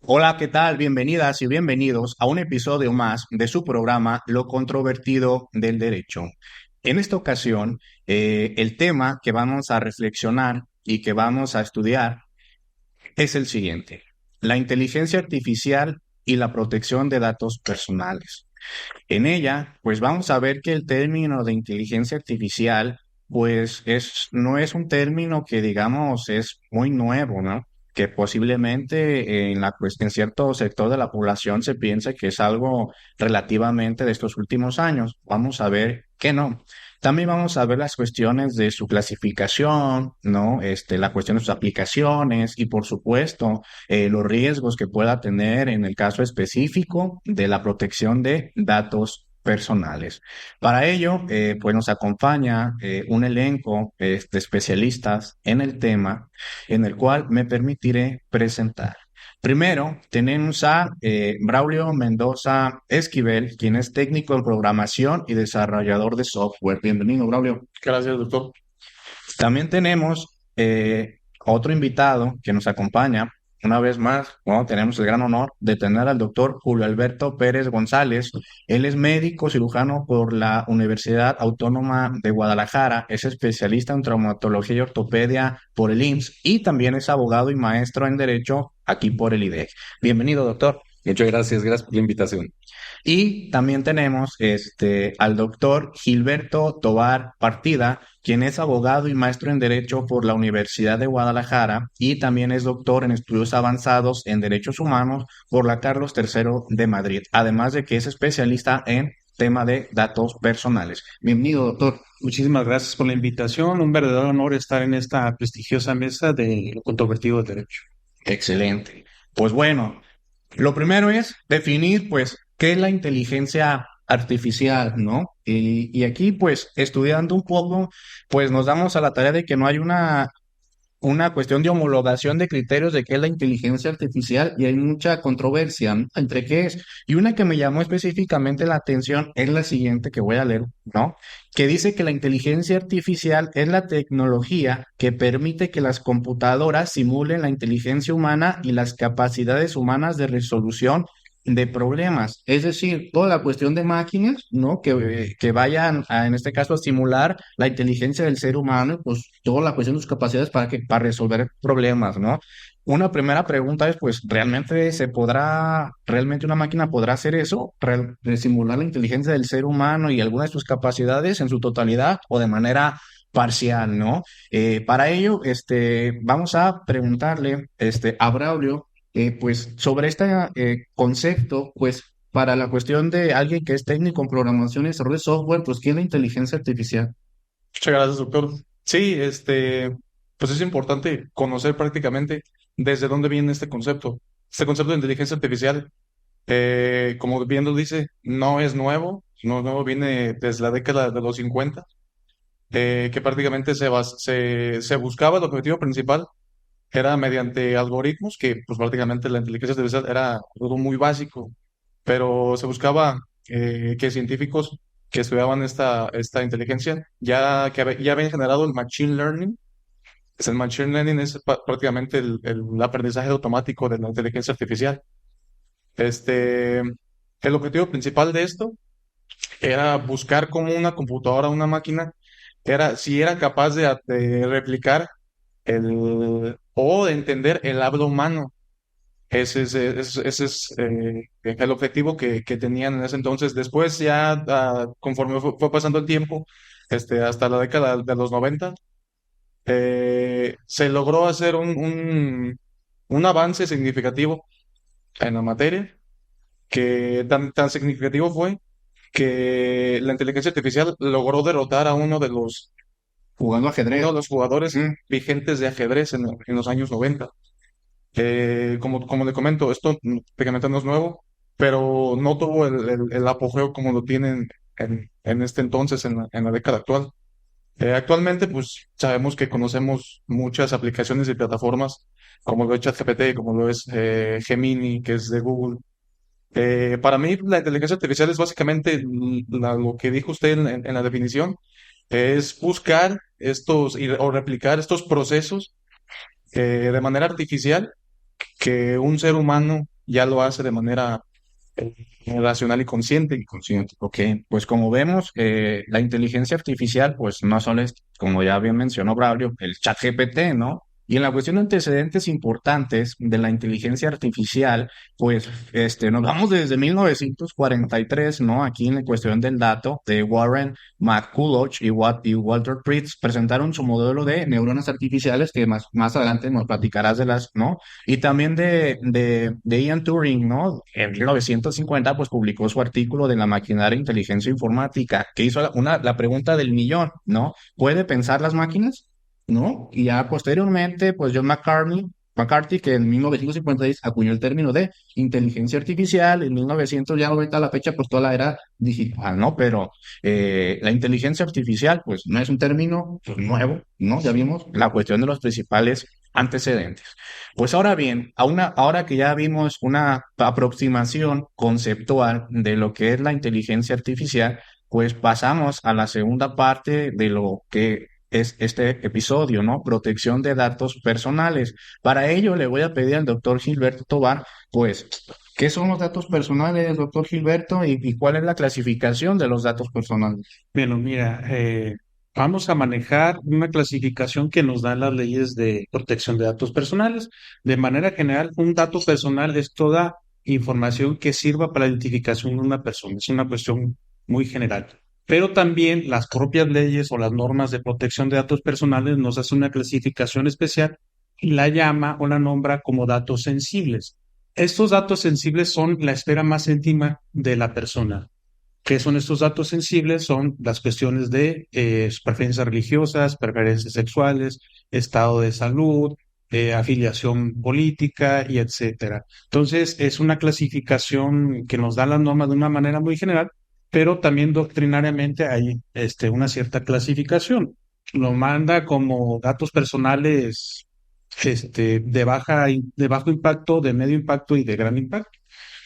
Hola, ¿qué tal? Bienvenidas y bienvenidos a un episodio más de su programa Lo controvertido del derecho. En esta ocasión, el tema que vamos a reflexionar y que vamos a estudiar es el siguiente: la inteligencia artificial y la protección de datos personales. En ella, pues vamos a ver que el término de inteligencia artificial, no es un término que digamos es muy nuevo, ¿no? Que posiblemente en cierto sector de la población se piense que es algo relativamente de estos últimos años. Vamos a ver que no. También vamos a ver las cuestiones de su clasificación, ¿no? La cuestión de sus aplicaciones y, por supuesto, los riesgos que pueda tener en el caso específico de la protección de datos personales. Para ello, pues nos acompaña un elenco de especialistas en el tema, en el cual me permitiré presentar. Primero, tenemos a Braulio Mendoza Esquivel, quien es técnico en programación y desarrollador de software. Bienvenido, Braulio. Gracias, doctor. También tenemos otro invitado que nos acompaña una vez más. Bueno, tenemos el gran honor de tener al doctor Julio Alberto Pérez González. Él es médico cirujano por la Universidad Autónoma de Guadalajara, es especialista en traumatología y ortopedia por el IMSS y también es abogado y maestro en Derecho aquí por el IDEC. Bienvenido, doctor. Muchas gracias, gracias por la invitación. Y también tenemos al doctor Gilberto Tovar Partida, quien es abogado y maestro en Derecho por la Universidad de Guadalajara y también es doctor en estudios avanzados en Derechos Humanos por la Carlos III de Madrid, además de que es especialista en tema de datos personales. Bienvenido, doctor. Muchísimas gracias por la invitación. Un verdadero honor estar en esta prestigiosa mesa de lo controvertido del derecho. Excelente. Pues bueno, lo primero es definir, pues, qué es la inteligencia artificial, ¿no? Y aquí, pues, estudiando un poco, pues nos damos a la tarea de que no hay una cuestión de homologación de criterios de qué es la inteligencia artificial y hay mucha controversia, ¿no? Entre qué es. Y una que me llamó específicamente la atención es la siguiente que voy a leer, ¿no? Que dice que la inteligencia artificial es la tecnología que permite que las computadoras simulen la inteligencia humana y las capacidades humanas de resolución de problemas, es decir, toda la cuestión de máquinas, ¿no? Que vayan en este caso a simular la inteligencia del ser humano, pues toda la cuestión de sus capacidades para resolver problemas, ¿no? Una primera pregunta es, pues, realmente una máquina podrá hacer eso? De simular la inteligencia del ser humano y algunas de sus capacidades en su totalidad o de manera parcial, ¿no? Para ello, vamos a preguntarle, a Braulio, pues, sobre este concepto, pues, para la cuestión de alguien que es técnico en programación y desarrollo de software, pues, ¿qué es la inteligencia artificial? Muchas gracias, doctor. Sí, pues es importante conocer prácticamente desde dónde viene este concepto. Este concepto de inteligencia artificial, como bien lo dice, no es nuevo, no es nuevo, viene desde la década de los 50, que prácticamente se buscaba el objetivo principal era mediante algoritmos, que pues prácticamente la inteligencia artificial era algo muy básico, pero se buscaba que científicos que estudiaban esta inteligencia ya habían generado el machine learning. El machine learning es prácticamente el aprendizaje automático de la inteligencia artificial. Este, el objetivo principal de esto era buscar cómo una computadora, una máquina, si era capaz de replicar o de entender el habla humano. Ese es el objetivo que tenían en ese entonces. Después, ya conforme fue pasando el tiempo, hasta la década de los 90, se logró hacer un avance significativo en la materia, que tan significativo fue que la inteligencia artificial logró derrotar a Jugando uno ajedrez. de los jugadores Mm. vigentes de ajedrez en los años 90. Como le comento, esto prácticamente no es nuevo, pero no tuvo el apogeo como lo tienen en este entonces, en la década actual. Actualmente, pues sabemos que conocemos muchas aplicaciones y plataformas, como lo es ChatGPT, como lo es Gemini, que es de Google. Para mí, la inteligencia artificial es básicamente lo que dijo usted en la definición, es buscar o replicar estos procesos de manera artificial que un ser humano ya lo hace de manera eh, racional y consciente. Consciente. Ok, pues como vemos, la inteligencia artificial, pues no solo es, como ya bien mencionó Braulio, el chat GPT, ¿no? Y en la cuestión de antecedentes importantes de la inteligencia artificial, pues nos vamos desde 1943, ¿no? Aquí en la cuestión del dato de Warren McCulloch y Walter Fritz presentaron su modelo de neuronas artificiales, que más adelante nos platicarás de las, ¿no? Y también de Ian Turing, ¿no? En 1950, pues publicó su artículo de la maquinaria e inteligencia informática, que hizo la pregunta del millón, ¿no? ¿Puede pensar las máquinas? ¿No? Y ya posteriormente, pues John McCarthy, que en 1956 acuñó el término de inteligencia artificial, en 1900 ya ahorita a la fecha, pues toda la era digital, ¿no? Pero la inteligencia artificial, pues no es un término pues, nuevo, ¿no? Ya vimos la cuestión de los principales antecedentes. Pues ahora bien, ahora que ya vimos una aproximación conceptual de lo que es la inteligencia artificial, pues pasamos a la segunda parte de lo que es este episodio, ¿no? Protección de datos personales. Para ello le voy a pedir al doctor Gilberto Tobar, pues, ¿qué son los datos personales, doctor Gilberto? Y cuál es la clasificación de los datos personales? Bueno, mira, vamos a manejar una clasificación que nos dan las leyes de protección de datos personales. De manera general, un dato personal es toda información que sirva para la identificación de una persona. Es una cuestión muy general. Pero también las propias leyes o las normas de protección de datos personales nos hacen una clasificación especial y la llama o la nombra como datos sensibles. Estos datos sensibles son la esfera más íntima de la persona. ¿Qué son estos datos sensibles? Son las cuestiones de preferencias religiosas, preferencias sexuales, estado de salud, afiliación política y etcétera. Entonces, es una clasificación que nos da las normas de una manera muy general, pero también doctrinariamente hay una cierta clasificación. Lo manda como datos personales de bajo impacto, de medio impacto y de gran impacto.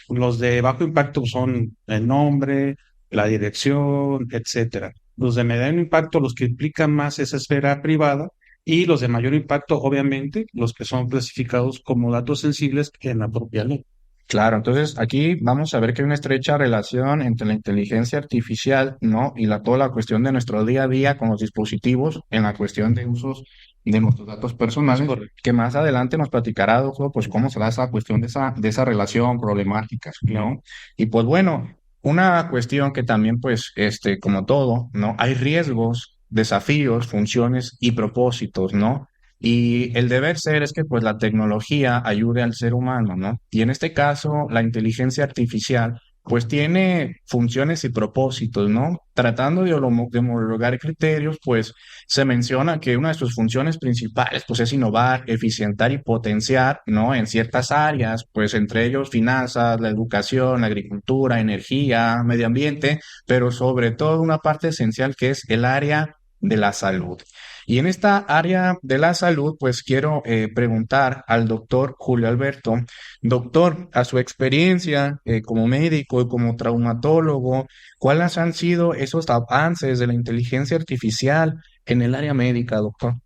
Los de bajo impacto son el nombre, la dirección, etcétera. Los de mediano impacto, los que implican más esa esfera privada, y los de mayor impacto, obviamente, los que son clasificados como datos sensibles en la propia ley. Claro, entonces aquí vamos a ver que hay una estrecha relación entre la inteligencia artificial, ¿no? Y toda la cuestión de nuestro día a día con los dispositivos en la cuestión de usos de nuestros datos Es personales, correcto. que más adelante nos platicará, doctor, pues cómo se da esa cuestión de esa relación problemática, ¿no? Y pues bueno, una cuestión que también, pues, como todo, ¿no? Hay riesgos, desafíos, funciones y propósitos, ¿no? Y el deber ser es que pues la tecnología ayude al ser humano, ¿no? Y en este caso, la inteligencia artificial pues tiene funciones y propósitos, ¿no? Tratando de homologar criterios, pues se menciona que una de sus funciones principales pues es innovar, eficientar y potenciar, ¿no? En ciertas áreas, pues entre ellos finanzas, la educación, la agricultura, energía, medio ambiente, pero sobre todo una parte esencial que es el área de la salud. Y en esta área de la salud, pues quiero preguntar al doctor Julio Alberto, doctor, a su experiencia como médico y como traumatólogo, ¿cuáles han sido esos avances de la inteligencia artificial en el área médica, doctor?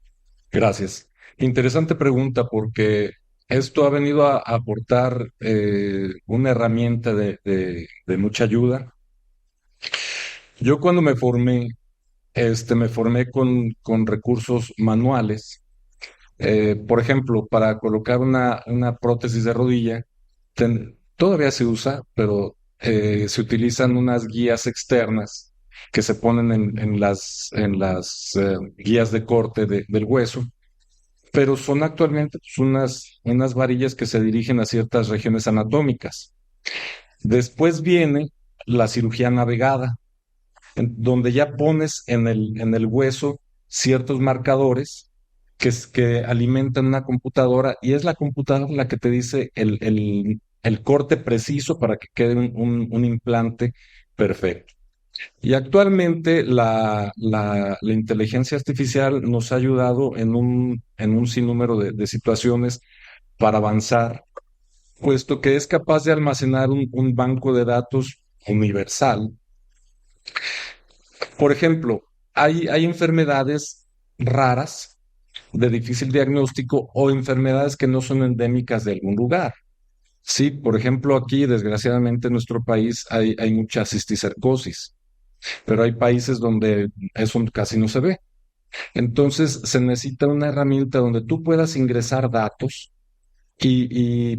Gracias. Interesante pregunta porque esto ha venido a aportar una herramienta de mucha ayuda. Yo cuando me formé con recursos manuales. Por ejemplo, para colocar una prótesis de rodilla, todavía se usa, pero se utilizan unas guías externas que se ponen en las guías de corte del hueso, pero son actualmente pues, unas varillas que se dirigen a ciertas regiones anatómicas. Después viene la cirugía navegada, donde ya pones en el hueso ciertos marcadores que alimentan una computadora y es la computadora la que te dice el corte preciso para que quede un implante perfecto. Y actualmente la inteligencia artificial nos ha ayudado en un sinnúmero de situaciones para avanzar, puesto que es capaz de almacenar un banco de datos universal. Por ejemplo, hay enfermedades raras de difícil diagnóstico o enfermedades que no son endémicas de algún lugar. Sí, por ejemplo, aquí, desgraciadamente, en nuestro país hay mucha cisticercosis, pero hay países donde eso casi no se ve. Entonces, se necesita una herramienta donde tú puedas ingresar datos y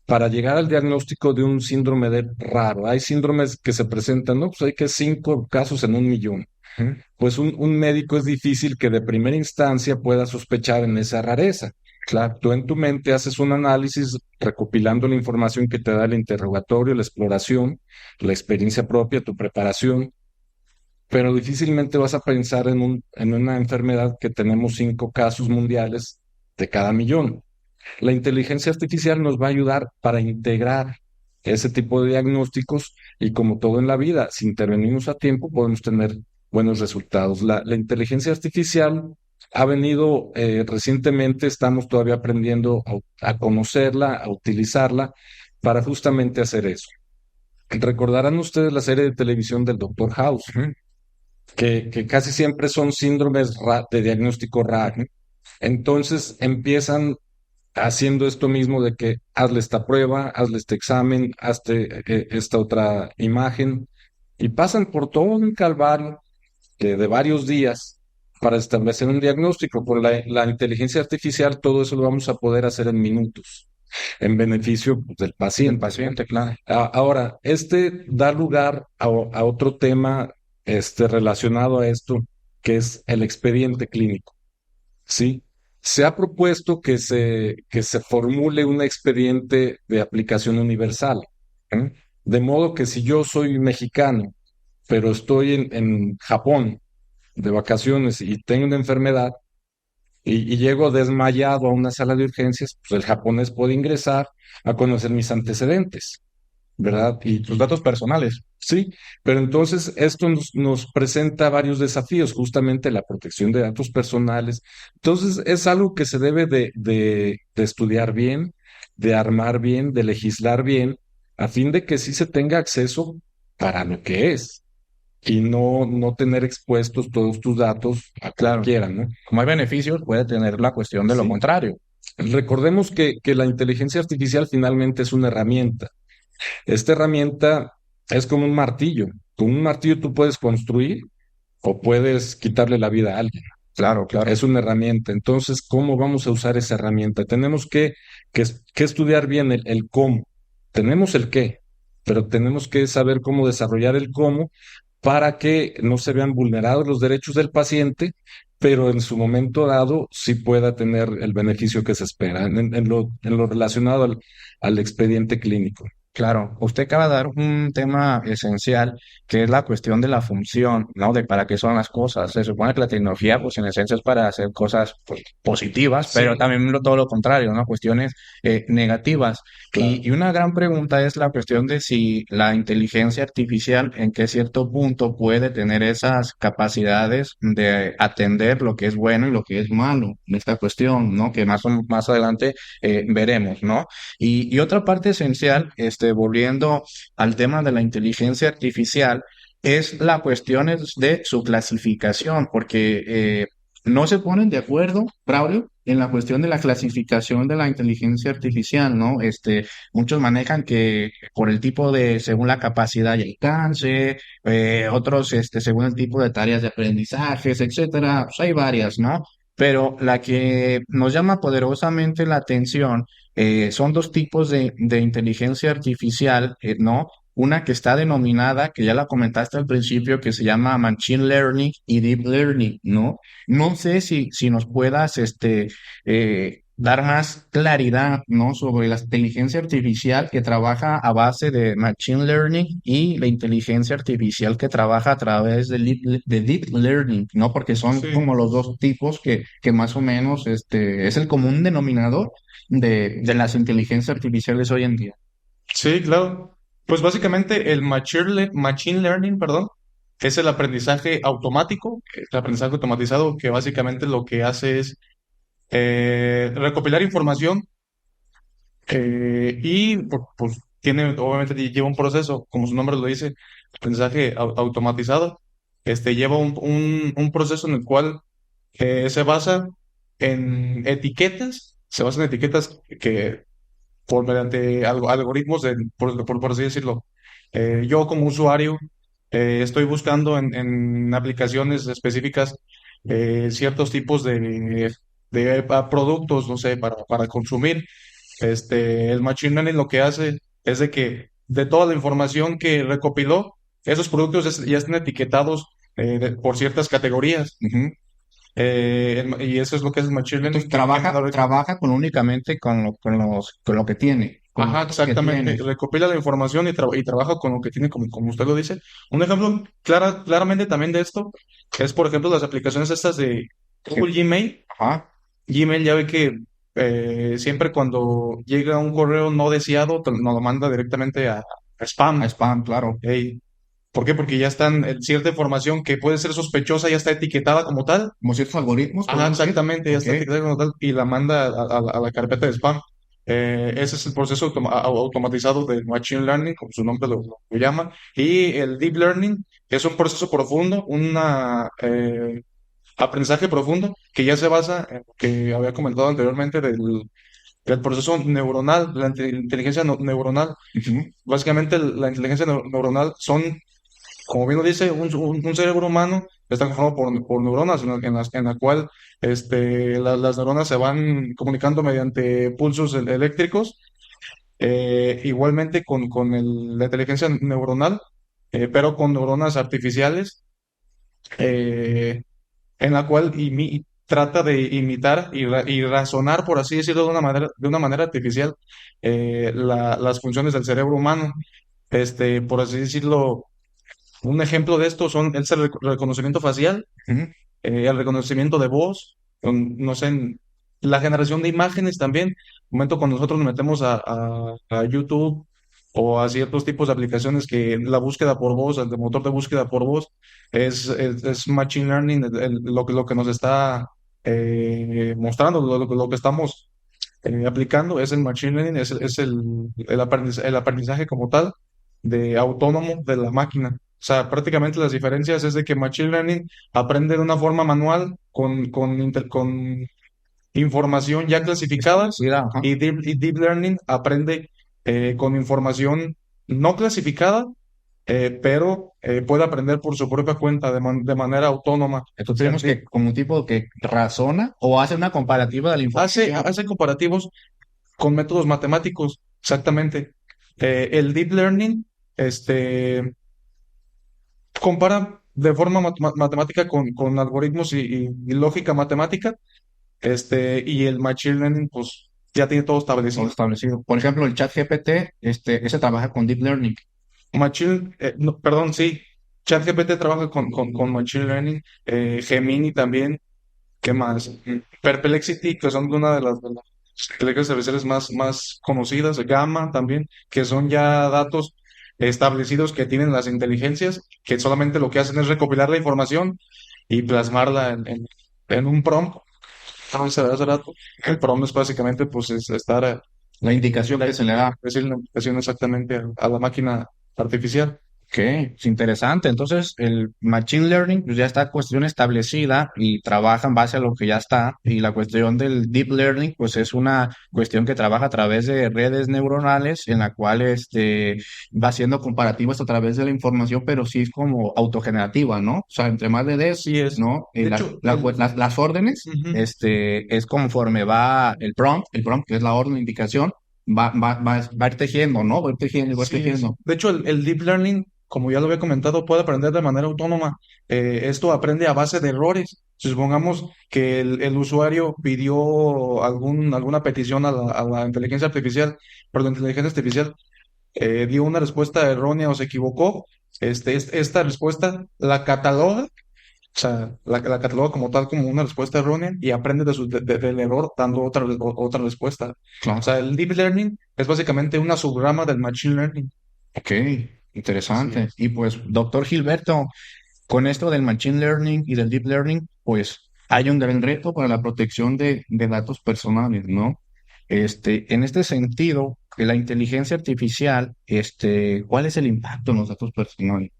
para llegar al diagnóstico de un síndrome de raro. Hay síndromes que se presentan, ¿no? Pues hay que 5 casos en 1 millón. Ujú. Pues un médico es difícil que de primera instancia pueda sospechar en esa rareza. Claro, tú en tu mente haces un análisis recopilando la información que te da el interrogatorio, la exploración, la experiencia propia, tu preparación, pero difícilmente vas a pensar en una enfermedad que tenemos 5 casos mundiales de cada millón. La inteligencia artificial nos va a ayudar para integrar ese tipo de diagnósticos y como todo en la vida, si intervenimos a tiempo, podemos tener buenos resultados. La inteligencia artificial ha venido recientemente, estamos todavía aprendiendo a conocerla, a utilizarla para justamente hacer eso. Recordarán ustedes la serie de televisión del Doctor House, Ujú. que casi siempre son síndromes de diagnóstico raro. Entonces empiezan haciendo esto mismo de que hazle esta prueba, hazle este examen, hazte esta otra imagen, y pasan por todo un calvario de varios días para establecer un diagnóstico. Por la inteligencia artificial, todo eso lo vamos a poder hacer en minutos, en beneficio pues, del El paciente, ¿no? paciente, claro. Ahora, este da lugar a otro tema relacionado a esto, que es el expediente clínico. Sí, se ha propuesto que se formule un expediente de aplicación universal, ¿eh? De modo que si yo soy mexicano, pero estoy en Japón de vacaciones y tengo una enfermedad y llego desmayado a una sala de urgencias, pues el japonés puede ingresar a conocer mis antecedentes, ¿verdad? Sus datos personales. Sí, pero entonces esto nos presenta varios desafíos, justamente la protección de datos personales. Entonces es algo que se debe de estudiar bien, de armar bien, de legislar bien, a fin de que sí se tenga acceso para lo que es y no tener expuestos todos tus datos a Claro. cualquiera, ¿no? Como hay beneficios, puede tener la cuestión de lo Sí. contrario. Recordemos que la inteligencia artificial finalmente es una herramienta. Esta herramienta es como un martillo. Con un martillo tú puedes construir o puedes quitarle la vida a alguien. Claro, claro. Es una herramienta. Entonces, ¿cómo vamos a usar esa herramienta? Tenemos que estudiar bien el cómo. Tenemos el qué, pero tenemos que saber cómo desarrollar el cómo para que no se vean vulnerados los derechos del paciente, pero en su momento dado sí pueda tener el beneficio que se espera en lo relacionado al expediente clínico. Claro, usted acaba de dar un tema esencial que es la cuestión de la función, ¿no? De para qué son las cosas. Se supone que la tecnología, pues en esencia es para hacer cosas pues, positivas, pero Sí, también todo lo contrario, ¿no? Cuestiones negativas. claro. Y una gran pregunta es la cuestión de si la inteligencia artificial en qué cierto punto puede tener esas capacidades de atender lo que es bueno y lo que es malo en esta cuestión, ¿no? Que más adelante veremos, ¿no? Y otra parte esencial, volviendo al tema de la inteligencia artificial, es la cuestión de su clasificación, porque no se ponen de acuerdo, Braulio, en la cuestión de la clasificación de la inteligencia artificial, ¿no? Muchos manejan que por el tipo de, según la capacidad y alcance, otros, según el tipo de tareas de aprendizajes, etcétera, pues hay varias, ¿no? Pero la que nos llama poderosamente la atención son dos tipos de inteligencia artificial, ¿no? Una que está denominada, que ya la comentaste al principio, que se llama Machine Learning y Deep Learning, ¿no? No sé si nos puedas dar más claridad, ¿no? Sobre la inteligencia artificial que trabaja a base de Machine Learning y la inteligencia artificial que trabaja a través de Deep Learning, ¿no? Porque son Sí, como los dos tipos que más o menos es el común denominador de las inteligencias artificiales hoy en día. sí, claro. Pues básicamente el machine learning, perdón, es el aprendizaje automático, el aprendizaje automatizado, que básicamente lo que hace es recopilar información y pues tiene, obviamente lleva un proceso, como su nombre lo dice, aprendizaje automatizado. Lleva un proceso en el cual se basa en etiquetas, se basa en etiquetas que mediante algoritmos, por así decirlo. Yo como usuario estoy buscando en aplicaciones específicas ciertos tipos de productos, no sé, para consumir. El Machine Learning lo que hace es de que de toda la información que recopiló, esos productos ya están etiquetados por ciertas categorías. Ujú. Y eso es lo que es el Machine Learning. Entonces trabaja únicamente con lo que tiene, con los Ajá, datos que exactamente. tiene. Recopila la información y trabaja con lo que tiene, como usted lo dice. Un ejemplo claramente también de esto es, por ejemplo, las aplicaciones estas de Google Gmail. Ajá. Gmail ya ve que siempre cuando llega un correo no deseado, nos lo manda directamente a spam. A spam, claro. Ey, ¿por qué? Porque ya están cierta información que puede ser sospechosa, ya está etiquetada como tal. Como ciertos algoritmos, Ajá, podemos decir. exactamente, ya Ok. está etiquetada como tal y la manda a la carpeta de spam. Ese es el proceso automatizado de Machine Learning, como su nombre lo llama. Y el Deep Learning es un proceso profundo, aprendizaje profundo que ya se basa en lo que había comentado anteriormente del proceso neuronal, la inteligencia neuronal. Ujú. Básicamente, la inteligencia neuronal son, como bien lo dice, un cerebro humano está conformado por neuronas, en la cual las neuronas se van comunicando mediante pulsos eléctricos, igualmente con la inteligencia neuronal, pero con neuronas artificiales, eh, en la cual trata de imitar y razonar, por así decirlo, de una manera artificial, las funciones del cerebro humano. Por así decirlo, un ejemplo de esto es el reconocimiento facial, Ujú. el reconocimiento de voz, no sé, la generación de imágenes también. Momento cuando nosotros nos metemos a YouTube o a ciertos tipos de aplicaciones que la búsqueda por voz, el de motor de búsqueda por voz, es Machine Learning, lo que nos está mostrando, lo que estamos aplicando es el Machine Learning, el aprendizaje como tal de autónomo de la máquina. O sea, prácticamente las diferencias es de que Machine Learning aprende de una forma manual con información ya clasificada Cuidado, ajá. y Deep Learning aprende con información no clasificada, pero puede aprender por su propia cuenta de manera autónoma. Entonces tenemos que, como un tipo que razona o hace una comparativa de la información. Hace comparativos con métodos matemáticos, exactamente. El Deep Learning, este, compara de forma matemática con algoritmos y lógica matemática, y el Machine Learning, pues, ya tiene todo Todo establecido. establecido. Por ejemplo, el chat GPT, ese trabaja con Deep Learning. No, perdón, sí, ChatGPT trabaja con Machine Learning, Gemini también, ¿qué más? Perplexity, que son una de las inteligencias artificiales más conocidas, Gamma también, que son ya datos establecidos que tienen las inteligencias, que solamente lo que hacen es recopilar la información y plasmarla en un prompt. Hace rato. El prompt es básicamente pues es estar La indicación que se le da. decirle exactamente a la máquina artificial. Ok, es interesante. Entonces, el Machine Learning pues, ya está cuestión establecida y trabaja en base a lo que ya está. Y la cuestión del Deep Learning, pues es una cuestión que trabaja a través de redes neuronales en la cual va haciendo comparativos a través de la información, pero sí es como autogenerativa, ¿no? O sea, entre más le des, Sí es. ¿no? De hecho, Las órdenes, ujú. es conforme va el prompt, que es la orden de indicación, va a ir tejiendo, ¿no? Va a ir tejiendo, va a ir Sí es. tejiendo. De hecho, el Deep Learning, como ya lo había comentado, puede aprender de manera autónoma. Esto aprende a base de errores. Si supongamos que el usuario pidió alguna petición a la inteligencia artificial, pero la inteligencia artificial dio una respuesta errónea o se equivocó, esta respuesta la cataloga, o sea, la cataloga como tal, como una respuesta errónea y aprende del error dando otra respuesta. O Claro. sea, el Deep Learning es básicamente una subrama del Machine Learning. Ok, Así interesante. es. Y pues, doctor Gilberto, con esto del Machine Learning y del Deep Learning, pues hay un gran reto para la protección de datos personales, ¿no? En este sentido, de la inteligencia artificial, ¿cuál es el impacto en los datos personales?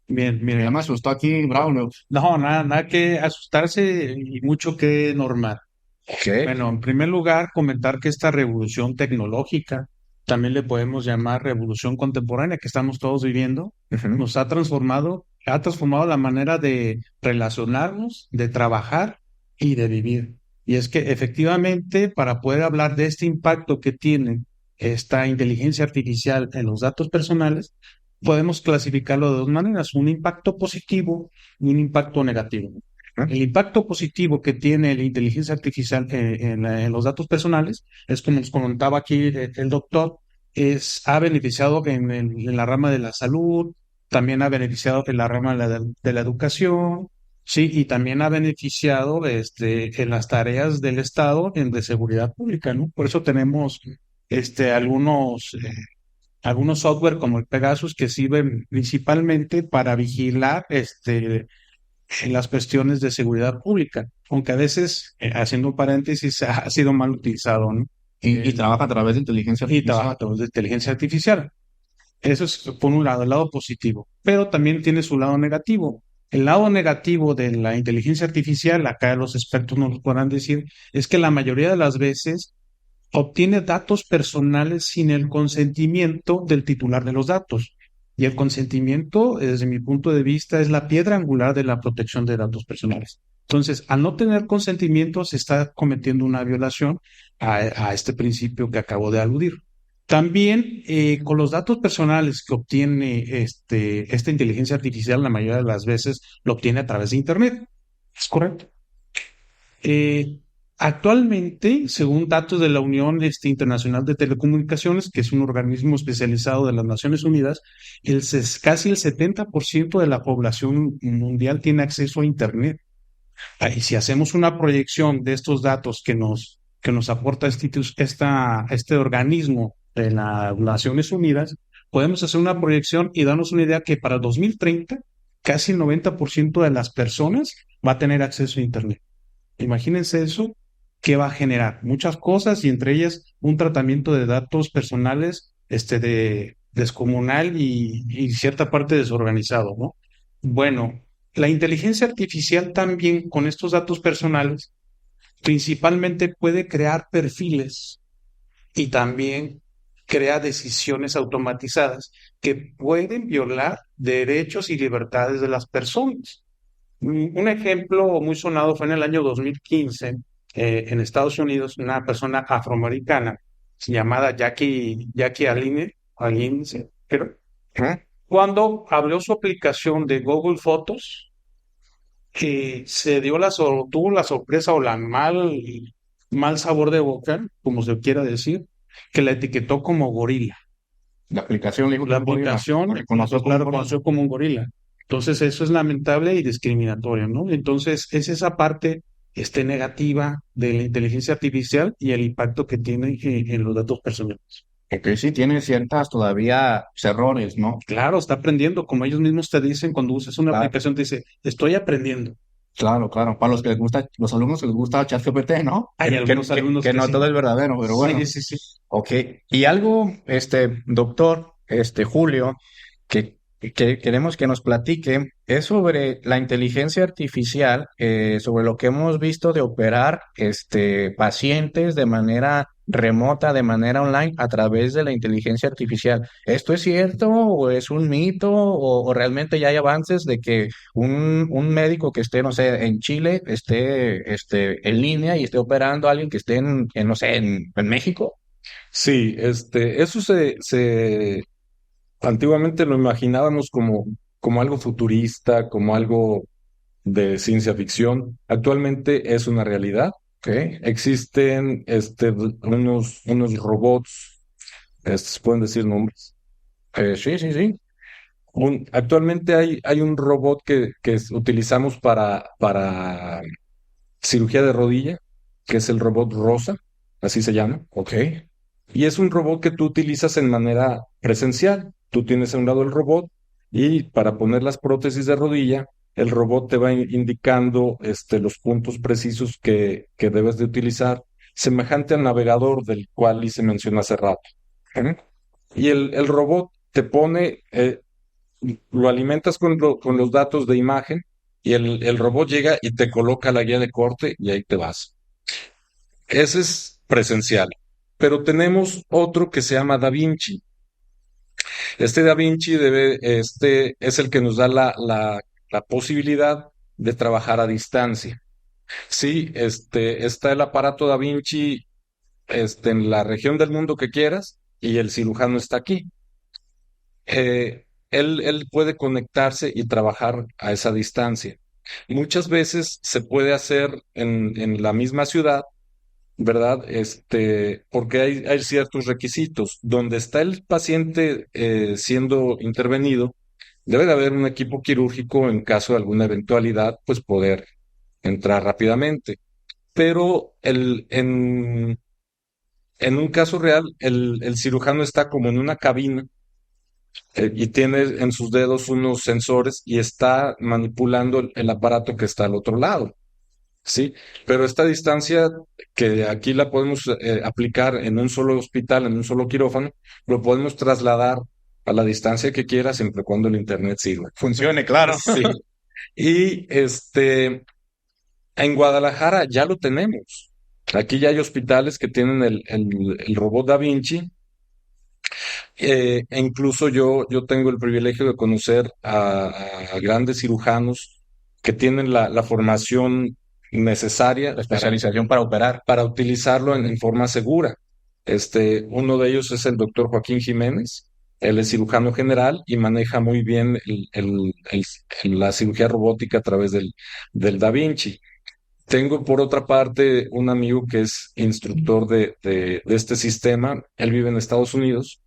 Bien, Ya mire, me asustó aquí, Braulio. no, nada que asustarse y mucho que normal. Ok. Bueno, en primer lugar, comentar que esta revolución tecnológica también le podemos llamar revolución contemporánea que estamos todos viviendo, Ujú. nos ha transformado la manera de relacionarnos, de trabajar y de vivir. Y es que efectivamente, para poder hablar de este impacto que tiene esta inteligencia artificial en los datos personales, podemos clasificarlo de dos maneras, un impacto positivo y un impacto negativo. El impacto positivo que tiene la inteligencia artificial en los datos personales es, como nos comentaba aquí el doctor, ha beneficiado en la rama de la salud, también ha beneficiado en la rama de la educación, sí, y también ha beneficiado en las tareas del Estado de seguridad pública, ¿no? Por eso tenemos algunos software como el Pegasus que sirven principalmente para vigilar en las cuestiones de seguridad pública, aunque a veces, haciendo un paréntesis, ha sido mal utilizado, ¿no? Y trabaja a través de inteligencia Y trabaja artificial. a través de inteligencia artificial. Eso es por un lado, el lado positivo, pero también tiene su lado negativo. El lado negativo de la inteligencia artificial, acá los expertos nos lo podrán decir, es que la mayoría de las veces obtiene datos personales sin el consentimiento del titular de los datos. Y el consentimiento, desde mi punto de vista, es la piedra angular de la protección de datos personales. Entonces, al no tener consentimiento, se está cometiendo una violación a este principio que acabo de aludir. También con los datos personales que obtiene esta inteligencia artificial, la mayoría de las veces lo obtiene a través de Internet. ¿Es correcto? Eh, Actualmente, según datos de la Unión Internacional de Telecomunicaciones, que es un organismo especializado de las Naciones Unidas, casi el 70% de la población mundial tiene acceso a Internet. Y si hacemos una proyección de estos datos que nos aporta este organismo de las Naciones Unidas, podemos hacer una proyección y darnos una idea que para 2030 casi el 90% de las personas va a tener acceso a Internet. Imagínense eso, ¿qué va a generar? Muchas cosas y entre ellas un tratamiento de datos personales descomunal y cierta parte desorganizado, ¿no? Bueno, la inteligencia artificial también con estos datos personales principalmente puede crear perfiles y también crea decisiones automatizadas que pueden violar derechos y libertades de las personas. Un ejemplo muy sonado fue en el año 2015, en Estados Unidos, una persona afroamericana llamada Jackie Aline, sí, Ujú. cuando abrió su aplicación de Google Fotos, que tuvo la sorpresa o mal sabor de boca, como se quiera decir, que la etiquetó como gorila. La aplicación le dijo que La es un gorila. aplicación, Reconoció como un claro, gorila. conoció como un gorila. Entonces, eso es lamentable y discriminatorio, ¿no? Entonces, es esa parte negativa de la inteligencia artificial y el impacto que tiene en los datos personales. Porque sí tiene ciertas todavía errores, ¿no? Claro, está aprendiendo, como ellos mismos te dicen cuando usas una Claro, aplicación, te dice, estoy aprendiendo. claro, claro. Para los que les gusta, los alumnos que les gusta ChatGPT, ¿no? Hay algunos alumnos Que que no sí. todo es verdadero, pero bueno. Sí, sí, sí. Ok. Y algo, doctor, Julio, que queremos que nos platique es sobre la inteligencia artificial, sobre lo que hemos visto de operar, pacientes de manera remota, de manera online, a través de la inteligencia artificial. ¿Esto es cierto o es un mito o realmente ya hay avances de que un médico que esté, no sé, en Chile, en línea y esté operando a alguien que esté no sé, en México? Sí, eso antiguamente lo imaginábamos como algo futurista, como algo de ciencia ficción. Actualmente es una realidad. Ok. Existen unos robots, se pueden decir nombres. Sí, sí, sí. Actualmente hay un robot que utilizamos para cirugía de rodilla, que es el robot Rosa, así se llama. Ok. Y es un robot que tú utilizas en manera presencial. Tú tienes a un lado el robot y para poner las prótesis de rodilla, el robot te va indicando los puntos precisos que debes de utilizar, semejante al navegador del cual hice mención hace rato. Ujú. Y el robot te pone, lo alimentas con los datos de imagen y el robot llega y te coloca la guía de corte y ahí te vas. Ese es presencial. Pero tenemos otro que se llama Da Vinci. Este Da Vinci es el que nos da la posibilidad de trabajar a distancia. Sí, está el aparato Da Vinci, en la región del mundo que quieras y el cirujano está aquí. Él puede conectarse y trabajar a esa distancia. Muchas veces se puede hacer en la misma ciudad, ¿verdad? Porque hay ciertos requisitos. Donde está el paciente siendo intervenido, debe de haber un equipo quirúrgico en caso de alguna eventualidad, pues poder entrar rápidamente. Pero en un caso real, el cirujano está como en una cabina y tiene en sus dedos unos sensores y está manipulando el aparato que está al otro lado. Sí, pero esta distancia que aquí la podemos aplicar en un solo hospital, en un solo quirófano, lo podemos trasladar a la distancia que quiera siempre y cuando el internet sirva. Funcione, claro. Sí. Y en Guadalajara ya lo tenemos. Aquí ya hay hospitales que tienen el robot Da Vinci. E incluso yo tengo el privilegio de conocer a grandes cirujanos que tienen la formación necesaria La especialización para operar. para utilizarlo en forma segura. Uno de ellos es el doctor Joaquín Jiménez. Él es cirujano general y maneja muy bien la cirugía robótica a través del Da Vinci. Tengo por otra parte un amigo que es instructor de este sistema. Él vive en Estados Unidos,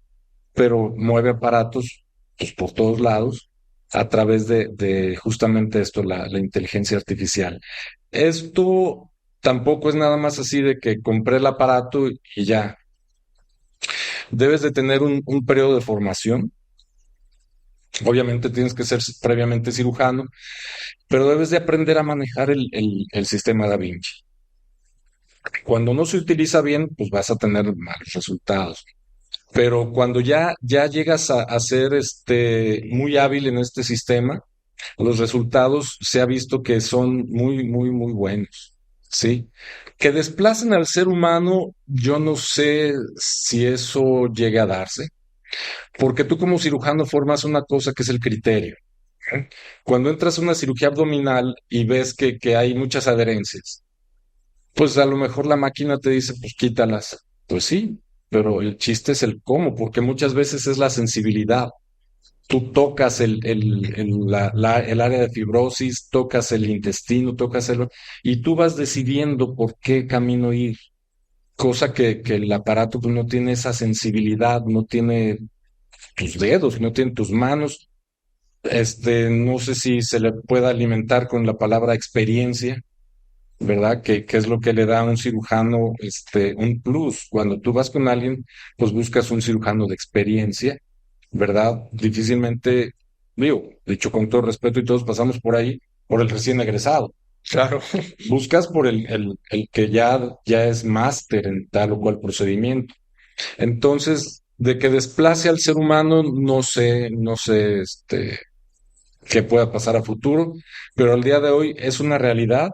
pero mueve aparatos pues, por todos lados a través de justamente esto, la inteligencia artificial. Esto tampoco es nada más así de que compré el aparato y ya. Debes de tener un periodo de formación. Obviamente tienes que ser previamente cirujano, pero debes de aprender a manejar el sistema Da Vinci. Cuando no se utiliza bien, pues vas a tener malos resultados. Pero cuando ya llegas a ser muy hábil en este sistema, los resultados se ha visto que son muy, muy, muy buenos. ¿Sí? Que desplacen al ser humano, yo no sé si eso llegue a darse, porque tú como cirujano formas una cosa que es el criterio. ¿Eh? Cuando entras a una cirugía abdominal y ves que hay muchas adherencias, pues a lo mejor la máquina te dice, pues quítalas. Pues sí, pero el chiste es el cómo, porque muchas veces es la sensibilidad. Tú tocas el área de fibrosis, tocas el intestino, y tú vas decidiendo por qué camino ir. Cosa que el aparato pues, no tiene esa sensibilidad, no tiene tus dedos, no tiene tus manos. No sé si se le pueda alimentar con la palabra experiencia, ¿verdad? Que es lo que le da a un cirujano, un plus. Cuando tú vas con alguien, pues buscas un cirujano de experiencia, ¿verdad? Difícilmente, digo, dicho con todo respeto y todos pasamos por ahí, por el recién egresado. Claro. Buscas por el que ya es máster en tal o cual procedimiento. Entonces, de que desplace al ser humano, no sé, qué pueda pasar a futuro, pero al día de hoy es una realidad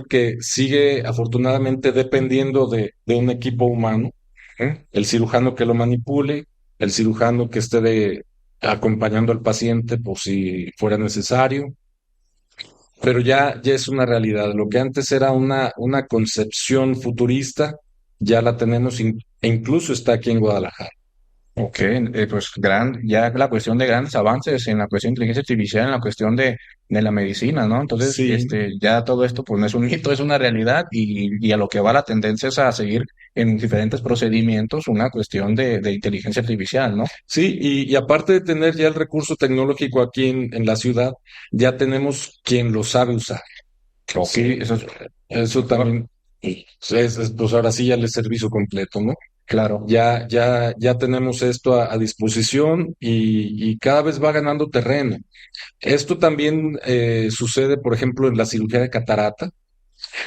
que sigue afortunadamente dependiendo de un equipo humano, ¿eh? El cirujano que lo manipule, el cirujano que esté acompañando al paciente por si fuera necesario, pero ya es una realidad. Lo que antes era una concepción futurista, ya la tenemos e incluso está aquí en Guadalajara. Ok, pues ya la cuestión de grandes avances en la cuestión de inteligencia artificial, en la cuestión de la medicina, ¿no? Entonces, Sí, ya todo esto pues no es un mito, es una realidad y a lo que va la tendencia es a seguir en diferentes procedimientos una cuestión de inteligencia artificial, ¿no? sí, y aparte de tener ya el recurso tecnológico aquí en la ciudad, ya tenemos quien lo sabe usar. Ok, Sí, eso es eso también, pues ahora sí ya el servicio completo, ¿no? claro. Ya tenemos esto a disposición y cada vez va ganando terreno. Esto también sucede, por ejemplo, en la cirugía de catarata.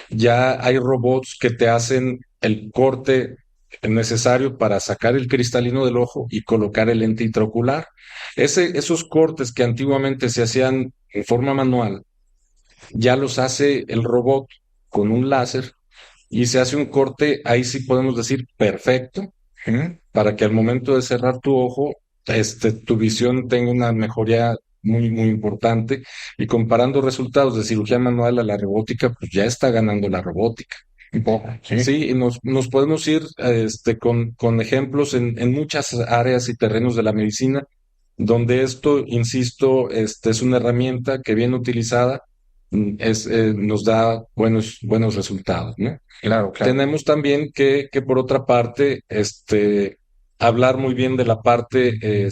Ya hay robots que te hacen el corte necesario para sacar el cristalino del ojo y colocar el lente intraocular. Esos cortes que antiguamente se hacían en forma manual, ya los hace el robot con un láser y se hace un corte, ahí sí podemos decir perfecto, para que al momento de cerrar tu ojo, tu visión tenga una mejoría muy, muy importante. Y comparando resultados de cirugía manual a la robótica, pues ya está ganando la robótica. Sí. Sí, y nos podemos ir con ejemplos en muchas áreas y terrenos de la medicina, donde esto, insisto, es una herramienta que bien utilizada nos da buenos resultados, ¿no? Claro, claro. Tenemos también que por otra parte, hablar muy bien de la parte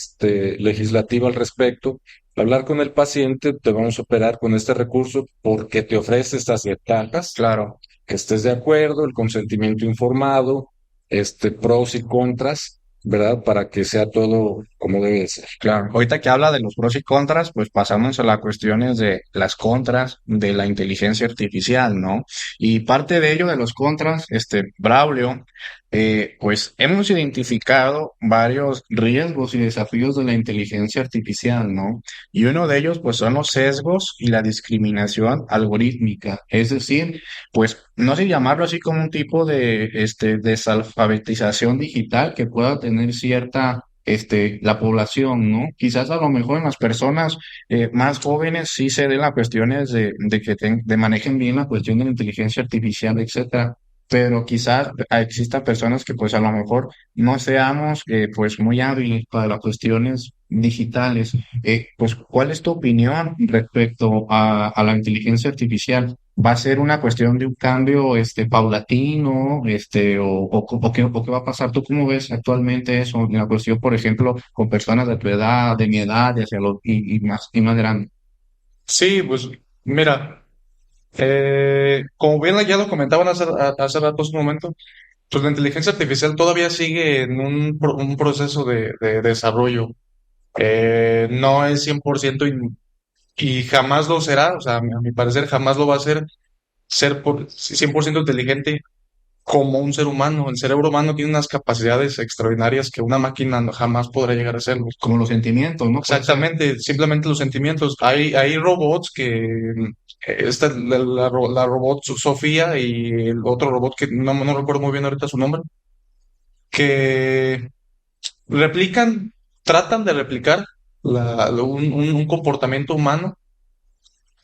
legislativa al respecto. Hablar con el paciente, te vamos a operar con este recurso porque te ofrece estas ventajas, Claro. que estés de acuerdo, el consentimiento informado, pros y contras, ¿verdad? Para que sea todo como debe de ser. Claro, ahorita que habla de los pros y contras, pues pasamos a las cuestiones de las contras de la inteligencia artificial, ¿no? Y parte de ello de los contras, Braulio, pues hemos identificado varios riesgos y desafíos de la inteligencia artificial, ¿no? Y uno de ellos, pues son los sesgos y la discriminación algorítmica, es decir, pues no sé llamarlo así como un tipo de, desalfabetización digital que pueda tener cierta la población, ¿no? Quizás a lo mejor en las personas más jóvenes sí se den las cuestiones de que de manejen bien la cuestión de la inteligencia artificial, etcétera, pero quizás existan personas que pues a lo mejor no seamos pues muy hábiles para las cuestiones digitales. Pues, ¿cuál es tu opinión respecto a la inteligencia artificial? ¿Va a ser una cuestión de un cambio paulatino, o qué va a pasar? ¿Tú cómo ves actualmente eso? En la cuestión, por ejemplo, con personas de tu edad, de mi edad, y hacia y más grande. Sí, pues mira, como bien ya lo comentaban hace rato, hace un momento, pues la inteligencia artificial todavía sigue en un proceso de desarrollo. No es 100% y jamás lo será, o sea, a mi parecer jamás lo va a ser 100% inteligente como un ser humano. El cerebro humano tiene unas capacidades extraordinarias que una máquina jamás podrá llegar a hacerlo. Como los sentimientos, ¿no? Puede ser. Exactamente, simplemente los sentimientos. Hay robots la robot Sofía y el otro robot que no recuerdo muy bien ahorita su nombre, que replican, tratan de replicar un comportamiento humano,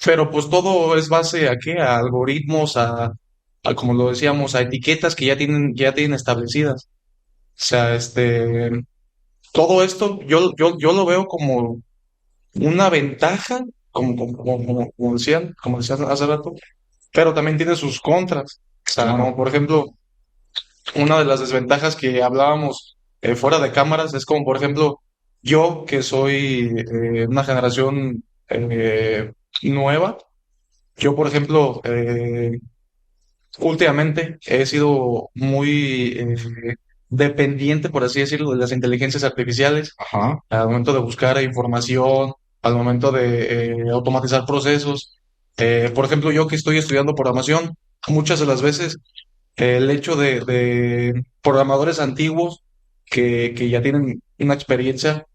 pero pues todo es base a qué, a algoritmos, como lo decíamos, a etiquetas que ya tienen establecidas. O sea, todo esto yo lo veo como una ventaja, como decían hace rato, pero también tiene sus contras. O sea, como Claro. por ejemplo, una de las desventajas que hablábamos fuera de cámaras es como por ejemplo, yo que soy una generación nueva, yo por ejemplo, últimamente he sido muy dependiente, por así decirlo, de las inteligencias artificiales Ajá. al momento de buscar información, al momento de automatizar procesos. Por ejemplo, yo que estoy estudiando programación, muchas de las veces el hecho de programadores antiguos que ya tienen una experiencia,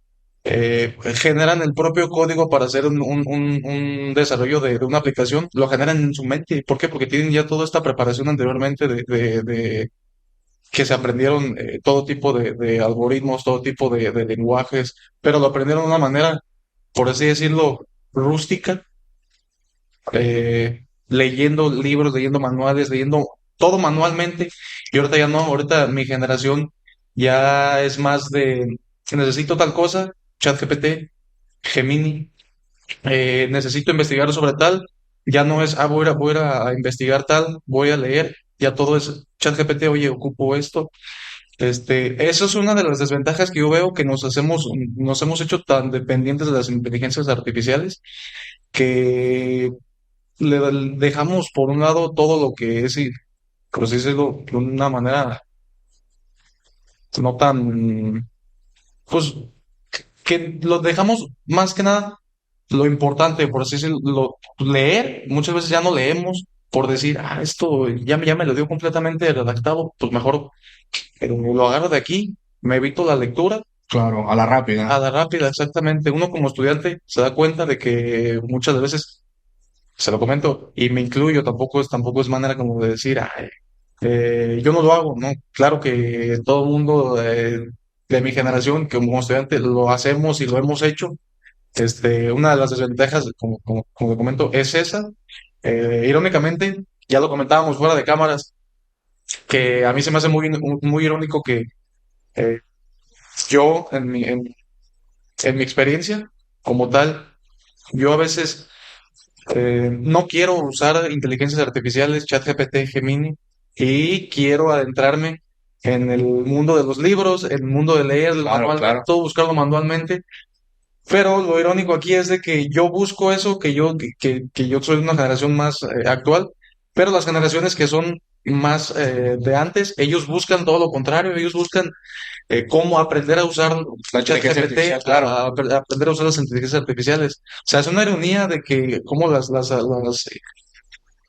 generan el propio código para hacer un desarrollo de una aplicación, lo generan en su mente. ¿Por qué? Porque tienen ya toda esta preparación anteriormente de que se aprendieron todo tipo de algoritmos, todo tipo de lenguajes, pero lo aprendieron de una manera, por así decirlo, rústica, leyendo libros, leyendo manuales, leyendo todo manualmente. Y ahorita ya no, ahorita mi generación ya es más de, si necesito tal cosa, ChatGPT, Gemini, necesito investigar sobre tal, ya no es, voy a investigar tal, voy a leer, ya todo es ChatGPT, oye, ocupo esto. Eso es una de las desventajas que yo veo que nos hemos hecho tan dependientes de las inteligencias artificiales que dejamos por un lado todo lo que es, y, por así decirlo, de una manera no tan, pues, que lo dejamos más que nada lo importante, por así decirlo, leer, muchas veces ya no leemos por decir, esto ya me lo dio completamente redactado, pues mejor lo agarro de aquí, me evito la lectura. Claro, a la A rápida. la rápida, exactamente. Uno como estudiante se da cuenta de que muchas veces, se lo comento, y me incluyo, tampoco es manera como de decir, Yo no lo hago, ¿no? Claro que todo el mundo de mi generación, que como estudiante, lo hacemos y lo hemos hecho. Una de las desventajas, como te comento, es esa. Irónicamente, ya lo comentábamos fuera de cámaras, que a mí se me hace muy irónico que eh, yo, en mi experiencia como tal, yo a veces no quiero usar inteligencias artificiales, ChatGPT, Gemini, y quiero adentrarme en el mundo de los libros, en el mundo de leer Claro, manualmente, claro. todo buscarlo manualmente. Pero lo irónico aquí es de que yo busco eso, que yo soy de una generación más actual, pero las generaciones que son más de antes, ellos buscan todo lo contrario, ellos buscan cómo aprender a usar La chat inteligencia GPT, artificial, claro. a aprender a usar las inteligencias artificiales. O sea, es una ironía de que cómo Las nuevas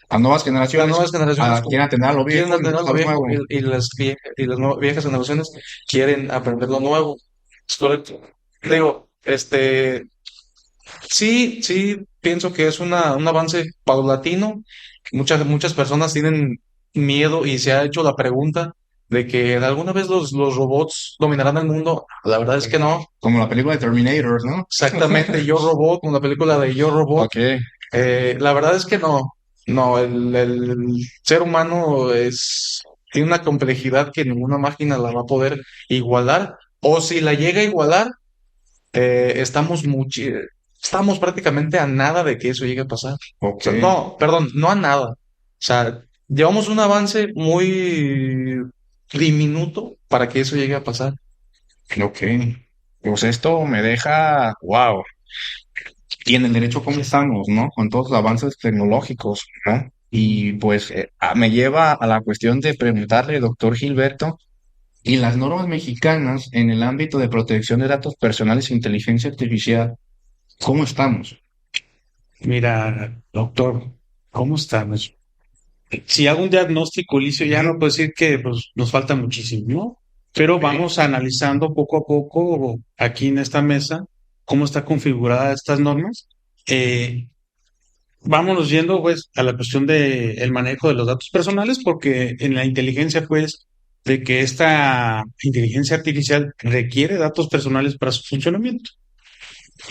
las generaciones nuevas generaciones quieren atender a lo quieren viejo y aprender no lo lo viejo nuevo. y las viejas generaciones quieren aprender lo nuevo. Es correcto. Digo, sí, sí, pienso que es un avance paulatino. Muchas personas tienen miedo y se ha hecho la pregunta de que alguna vez los robots dominarán el mundo. La verdad es que no. Como la película de Terminator, ¿no? Exactamente, Yo Robot, una película de Yo Robot. Ok, La verdad es que no. No, el ser humano tiene una complejidad que ninguna máquina la va a poder igualar. O si la llega a igualar, estamos prácticamente a nada de que eso llegue a pasar. O ok, sea, no, perdón, no a nada. O sea, llevamos un avance muy diminuto para que eso llegue a pasar. ok. Pues esto me deja, wow. Y en el derecho, ¿cómo estamos, no? Con todos los avances tecnológicos, ¿no? Y pues me lleva a la cuestión de preguntarle, doctor Gilberto, ¿y las normas mexicanas en el ámbito de protección de datos personales e inteligencia artificial, cómo estamos? Mira, doctor, ¿cómo estamos? Si hago un diagnóstico liso, ya Ujú. no puedo decir que pues, nos falta muchísimo, ¿no? Pero Ok. vamos analizando poco a poco aquí en esta mesa cómo está configurada estas normas. Eh, Vámonos yendo pues a la cuestión de el manejo de los datos personales, porque en la inteligencia pues de que esta inteligencia artificial requiere datos personales para su funcionamiento.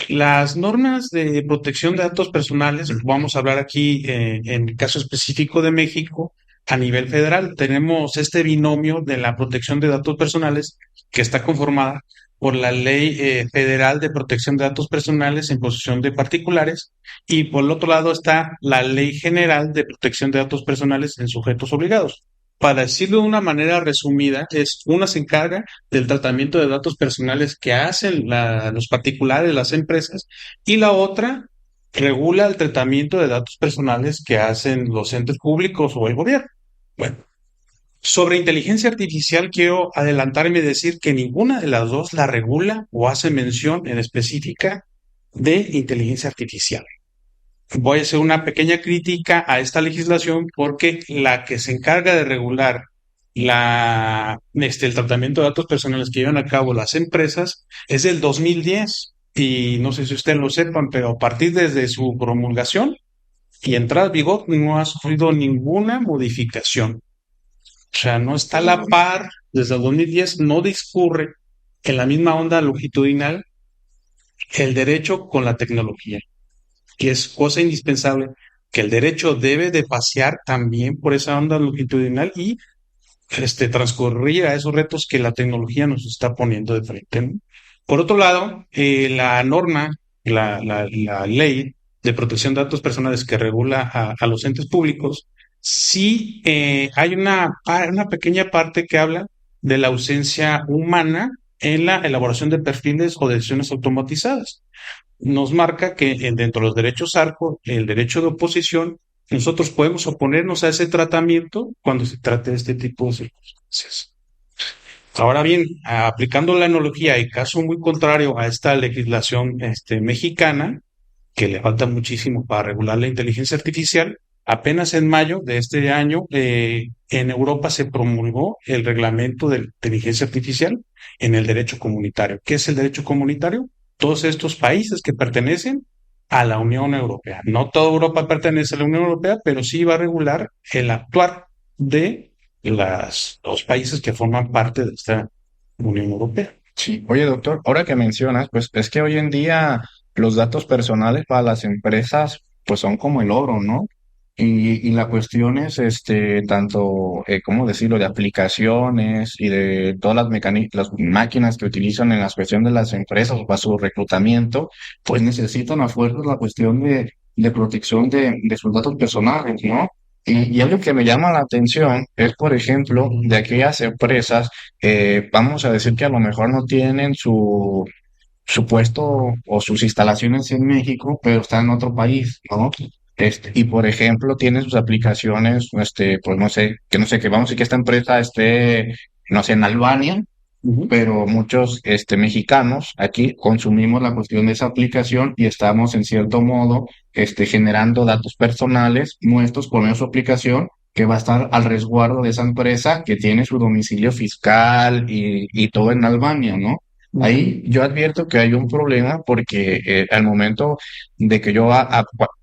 Las normas de protección de datos personales, vamos a hablar aquí en el caso específico de México, a nivel federal. Tenemos este binomio de la protección de datos personales que está conformada por la Ley Federal de Protección de Datos Personales en posesión de particulares y por el otro lado está la Ley General de Protección de Datos Personales en sujetos obligados. Para decirlo de una manera resumida, una se encarga del tratamiento de datos personales que hacen los particulares, las empresas, y la otra regula el tratamiento de datos personales que hacen los entes públicos o el gobierno. Bueno, sobre inteligencia artificial quiero adelantarme y decir que ninguna de las dos la regula o hace mención en específica de inteligencia artificial. Voy a hacer una pequeña crítica a esta legislación porque la que se encarga de regular el tratamiento de datos personales que llevan a cabo las empresas es del 2010 y no sé si ustedes lo sepan, pero a partir desde su promulgación y entrada en vigor no ha sufrido ninguna modificación. O sea, no está a la par, desde el 2010 no discurre en la misma onda longitudinal el derecho con la tecnología, que es cosa indispensable, que el derecho debe de pasear también por esa onda longitudinal y transcurrir a esos retos que la tecnología nos está poniendo de frente, ¿no? Por otro lado, la norma, la ley de protección de datos personales que regula a los entes públicos, sí hay una pequeña parte que habla de la ausencia humana en la elaboración de perfiles o decisiones automatizadas. Nos marca que dentro de los derechos ARCO, el derecho de oposición, nosotros podemos oponernos a ese tratamiento cuando se trate de este tipo de circunstancias. Ahora bien, aplicando la analogía y caso muy contrario a esta legislación mexicana, que le falta muchísimo para regular la inteligencia artificial, apenas en mayo de este año en Europa se promulgó el reglamento de inteligencia artificial en el derecho comunitario. ¿Qué es el derecho comunitario? Todos estos países que pertenecen a la Unión Europea. No toda Europa pertenece a la Unión Europea, pero sí va a regular el actuar de los países que forman parte de esta Unión Europea. Sí, oye doctor, ahora que mencionas, pues es que hoy en día los datos personales para las empresas pues son como el oro, ¿no? Y la cuestión es, tanto, ¿cómo decirlo?, de aplicaciones y de todas las máquinas que utilizan en la cuestión de las empresas para su reclutamiento, pues necesitan a fuerzas la cuestión de protección de sus datos personales, ¿no? Y algo que me llama la atención es, por ejemplo, de aquellas empresas, vamos a decir que a lo mejor no tienen su puesto o sus instalaciones en México, pero están en otro país, ¿no? Y por ejemplo, tiene sus aplicaciones, pues no sé, que vamos a decir que esta empresa esté, no sé, en Albania, Ujú. pero muchos, mexicanos aquí consumimos la cuestión de esa aplicación y estamos en cierto modo, generando datos personales nuestros por medio de su aplicación que va a estar al resguardo de esa empresa que tiene su domicilio fiscal y todo en Albania, ¿no? Ujú. Ahí yo advierto que hay un problema porque al momento de que yo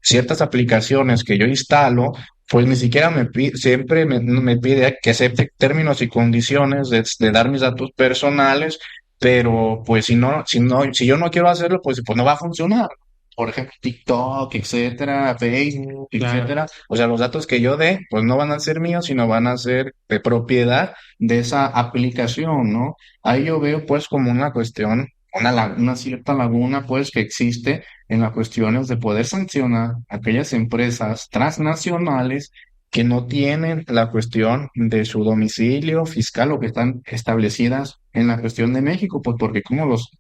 ciertas aplicaciones que yo instalo, pues ni siquiera siempre me pide que acepte términos y condiciones de dar mis datos personales, pero pues si yo no quiero hacerlo, pues no va a funcionar. Por ejemplo, TikTok, etcétera, Facebook, Claro. etcétera. O sea, los datos que yo dé, pues no van a ser míos, sino van a ser de propiedad de esa aplicación, ¿no? Ahí yo veo pues como una cuestión, una cierta laguna pues que existe en las cuestiones de poder sancionar a aquellas empresas transnacionales que no tienen la cuestión de su domicilio fiscal o que están establecidas en la cuestión de México, pues porque cómo los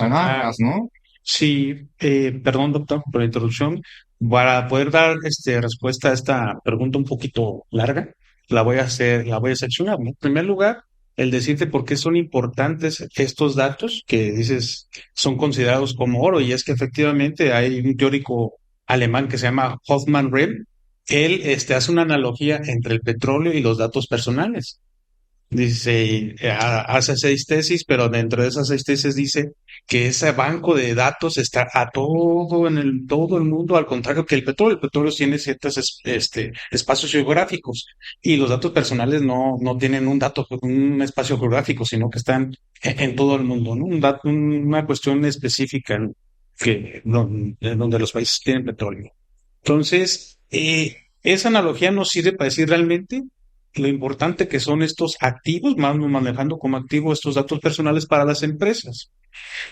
Ah, agarras, ¿no? sí, perdón, doctor, por la interrupción. Para poder dar respuesta a esta pregunta un poquito larga, la voy a seccionar, ¿no? En primer lugar, el decirte por qué son importantes estos datos que dices son considerados como oro, y es que efectivamente hay un teórico alemán que se llama Hoffmann Rem. Él hace una analogía entre el petróleo y los datos personales. Dice, hace 6 tesis, pero dentro de esas 6 tesis dice que ese banco de datos está a todo el mundo, al contrario que el petróleo. El petróleo tiene ciertos espacios geográficos, y los datos personales no tienen un espacio geográfico, sino que están en todo el mundo, ¿no? Una cuestión específica, ¿no? En donde los países tienen petróleo. Entonces, esa analogía nos sirve para decir realmente lo importante que son estos activos, más manejando como activo estos datos personales para las empresas.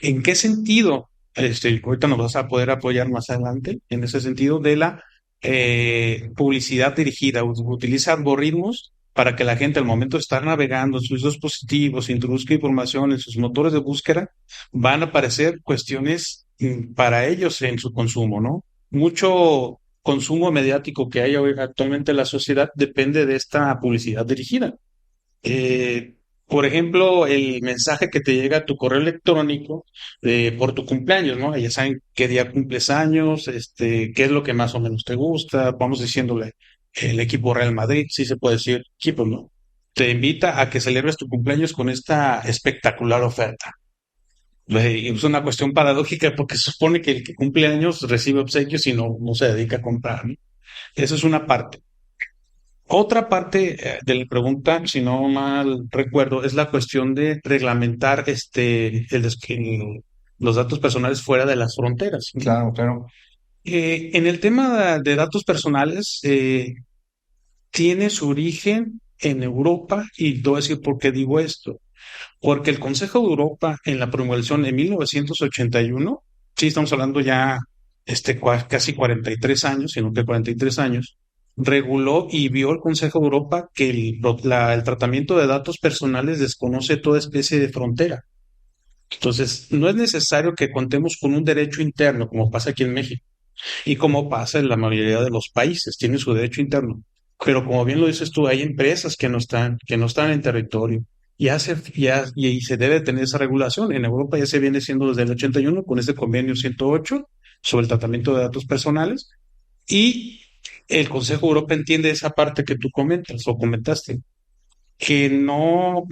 ¿En qué sentido? Ahorita nos vas a poder apoyar más adelante en ese sentido de la publicidad dirigida. Utiliza algoritmos para que la gente al momento de estar navegando en sus dispositivos, introduzca información en sus motores de búsqueda, van a aparecer cuestiones para ellos en su consumo, ¿no? Mucho consumo mediático que hay hoy actualmente en la sociedad depende de esta publicidad dirigida. Eh, por ejemplo, el mensaje que te llega a tu correo electrónico por tu cumpleaños, ¿no? Ya saben qué día cumples años, qué es lo que más o menos te gusta, vamos diciéndole el equipo Real Madrid, sí se puede decir equipo, ¿no? Te invita a que celebres tu cumpleaños con esta espectacular oferta. Y es una cuestión paradójica porque se supone que el que cumple años recibe obsequios y no se dedica a comprar, ¿no? Eso es una parte. Otra parte de la pregunta, si no mal recuerdo, es la cuestión de reglamentar los datos personales fuera de las fronteras. Claro, claro. En el tema de datos personales, tiene su origen en Europa, y te voy a decir por qué digo esto. Porque el Consejo de Europa, en la promulgación en 1981, sí estamos hablando ya casi 43 años, sino que 43 años, reguló y vio el Consejo de Europa que el tratamiento de datos personales desconoce toda especie de frontera. Entonces, no es necesario que contemos con un derecho interno, como pasa aquí en México y como pasa en la mayoría de los países, tienen su derecho interno. Pero como bien lo dices tú, hay empresas que no están en territorio, y se debe tener esa regulación. En Europa ya se viene siendo desde el 81 con este convenio 108 sobre el tratamiento de datos personales, y el Consejo de Europa entiende esa parte que tú comentas o comentaste, que no,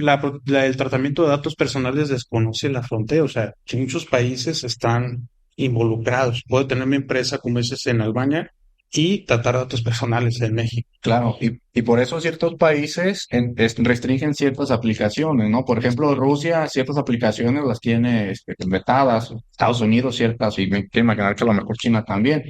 el tratamiento de datos personales desconoce la frontera, o sea, que muchos países están involucrados. Puedo tener mi empresa, como dices, en Albania, y tratar datos personales en México. Claro, y por eso ciertos países restringen ciertas aplicaciones, ¿no? Por ejemplo, Rusia ciertas aplicaciones las tiene vetadas, Estados Unidos ciertas, y me quiero imaginar que a lo mejor China también.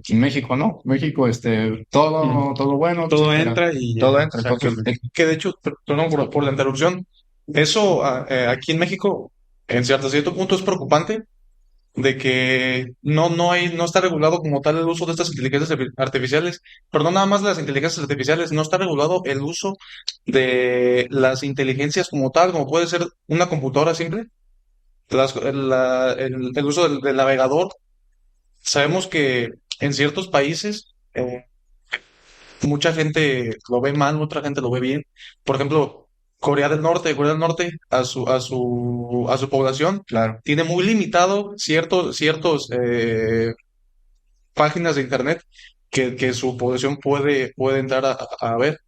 Y México no, México, Mm. todo bueno, Todo etcétera, entra y ya, todo entra. Entonces, exactamente. Que de hecho, perdón por la interrupción, eso aquí en México, en cierto punto es preocupante de que no está regulado como tal el uso de estas inteligencias artificiales, pero no nada más las inteligencias artificiales, no está regulado el uso de las inteligencias como tal, como puede ser una computadora simple, el uso del navegador. Sabemos que en ciertos países mucha gente lo ve mal, otra gente lo ve bien. Por ejemplo, Corea del Norte a su población claro, tiene muy limitado ciertos páginas de internet que su población puede entrar a ver.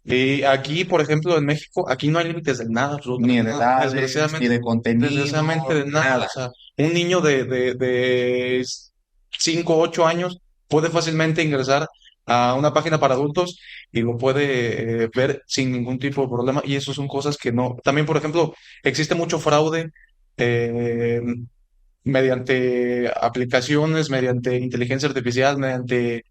Y aquí, por ejemplo, en México, aquí no hay límites de nada, ni absolutamente de nada, edades, ni de contenido, desgraciadamente de nada. O nada. sea, un niño de 5 o 8 años puede fácilmente ingresar a una página para adultos y lo puede ver sin ningún tipo de problema. Y eso son cosas que no. También, por ejemplo, existe mucho fraude. eh, Mediante aplicaciones, mediante inteligencia artificial, mediante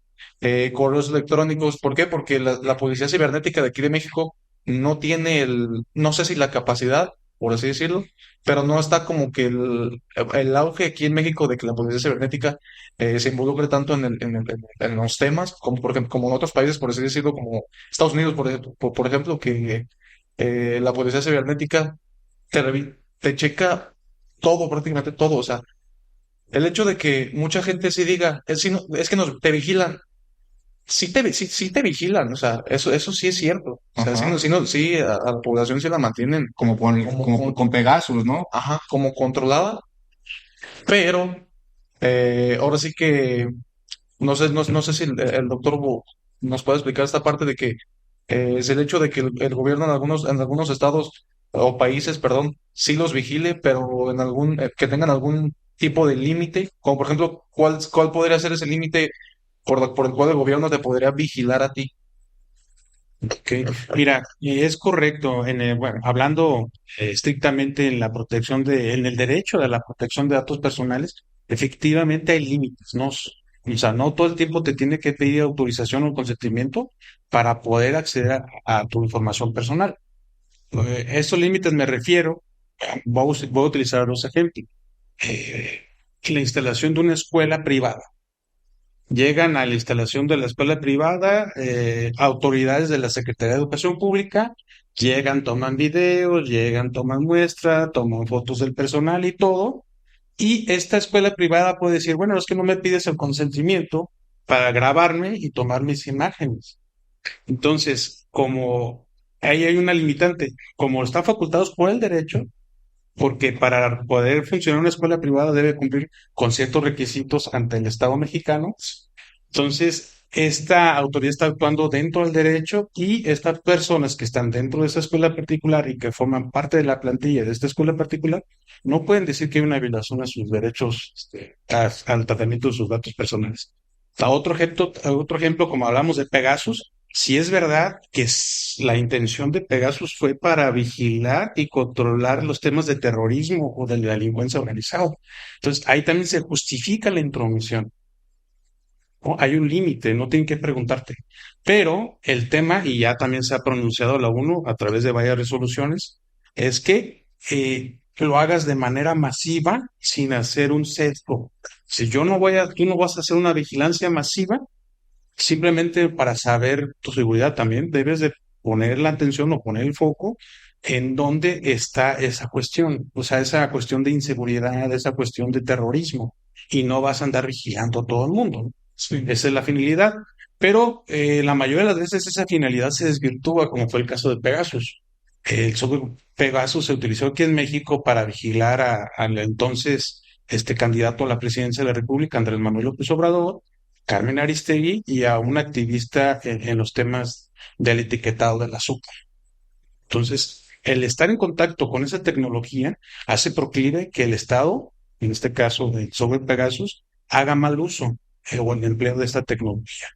correos electrónicos. ¿Por qué? Porque la policía cibernética de aquí de México no tiene no sé si la capacidad, por así decirlo, pero no está como que el auge aquí en México de que la policía cibernética se involucre tanto en los temas, como por ejemplo, como en otros países, por así decirlo, como Estados Unidos, por ejemplo, que la policía cibernética te checa todo, prácticamente todo. O sea, el hecho de que mucha gente sí diga, es que te vigilan, sí te vigilan, o sea, eso sí es cierto. O sea, Ajá. sí, a la población sí la mantienen Como con Pegasus, ¿no? ajá, como controlada, pero ahora sí que no sé si el doctor nos puede explicar esta parte de que es el hecho de que el gobierno en algunos estados o países, perdón, sí los vigile, pero que tengan algún tipo de límite, como por ejemplo, ¿cuál podría ser ese límite por el cual el gobierno te podría vigilar a ti? Ok. Mira, es correcto, bueno, hablando estrictamente en la protección en el derecho de la protección de datos personales, efectivamente hay límites, ¿no? O sea, no todo el tiempo te tiene que pedir autorización o consentimiento para poder acceder a tu información personal. Esos límites me refiero, voy a utilizar dos ejemplos. Eh, la instalación de una escuela privada. Llegan a la instalación de la escuela privada, autoridades de la Secretaría de Educación Pública, llegan, toman videos, llegan, toman muestra, toman fotos del personal y todo. Y esta escuela privada puede decir, bueno, es que no me pides el consentimiento para grabarme y tomar mis imágenes. Entonces, como ahí hay una limitante, como están facultados por el derecho, porque para poder funcionar una escuela privada debe cumplir con ciertos requisitos ante el Estado mexicano. Entonces, esta autoridad está actuando dentro del derecho y estas personas que están dentro de esa escuela particular y que forman parte de la plantilla de esta escuela particular no pueden decir que hay una violación a sus derechos, al tratamiento de sus datos personales. Otro ejemplo, como hablamos de Pegasus, si es verdad que la intención de Pegasus fue para vigilar y controlar los temas de terrorismo o de la delincuencia organizada. Entonces, ahí también se justifica la intromisión, ¿no? Hay un límite, no tienen que preguntarte. Pero el tema, y ya también se ha pronunciado la ONU a través de varias resoluciones, es que lo hagas de manera masiva sin hacer un sesgo. Si tú no vas a hacer una vigilancia masiva, simplemente para saber tu seguridad también debes de poner la atención o poner el foco en dónde está esa cuestión, o sea, esa cuestión de inseguridad, esa cuestión de terrorismo, y no vas a andar vigilando a todo el mundo, ¿no? Sí. Esa es la finalidad, pero la mayoría de las veces esa finalidad se desvirtúa, como fue el caso de Pegasus. El software Pegasus se utilizó aquí en México para vigilar al entonces candidato a la presidencia de la República, Andrés Manuel López Obrador, Carmen Aristegui y a un activista en los temas del etiquetado del azúcar. Entonces, el estar en contacto con esa tecnología hace proclive que el Estado, en este caso el software Pegasus, haga mal uso. o el empleo de esta tecnología.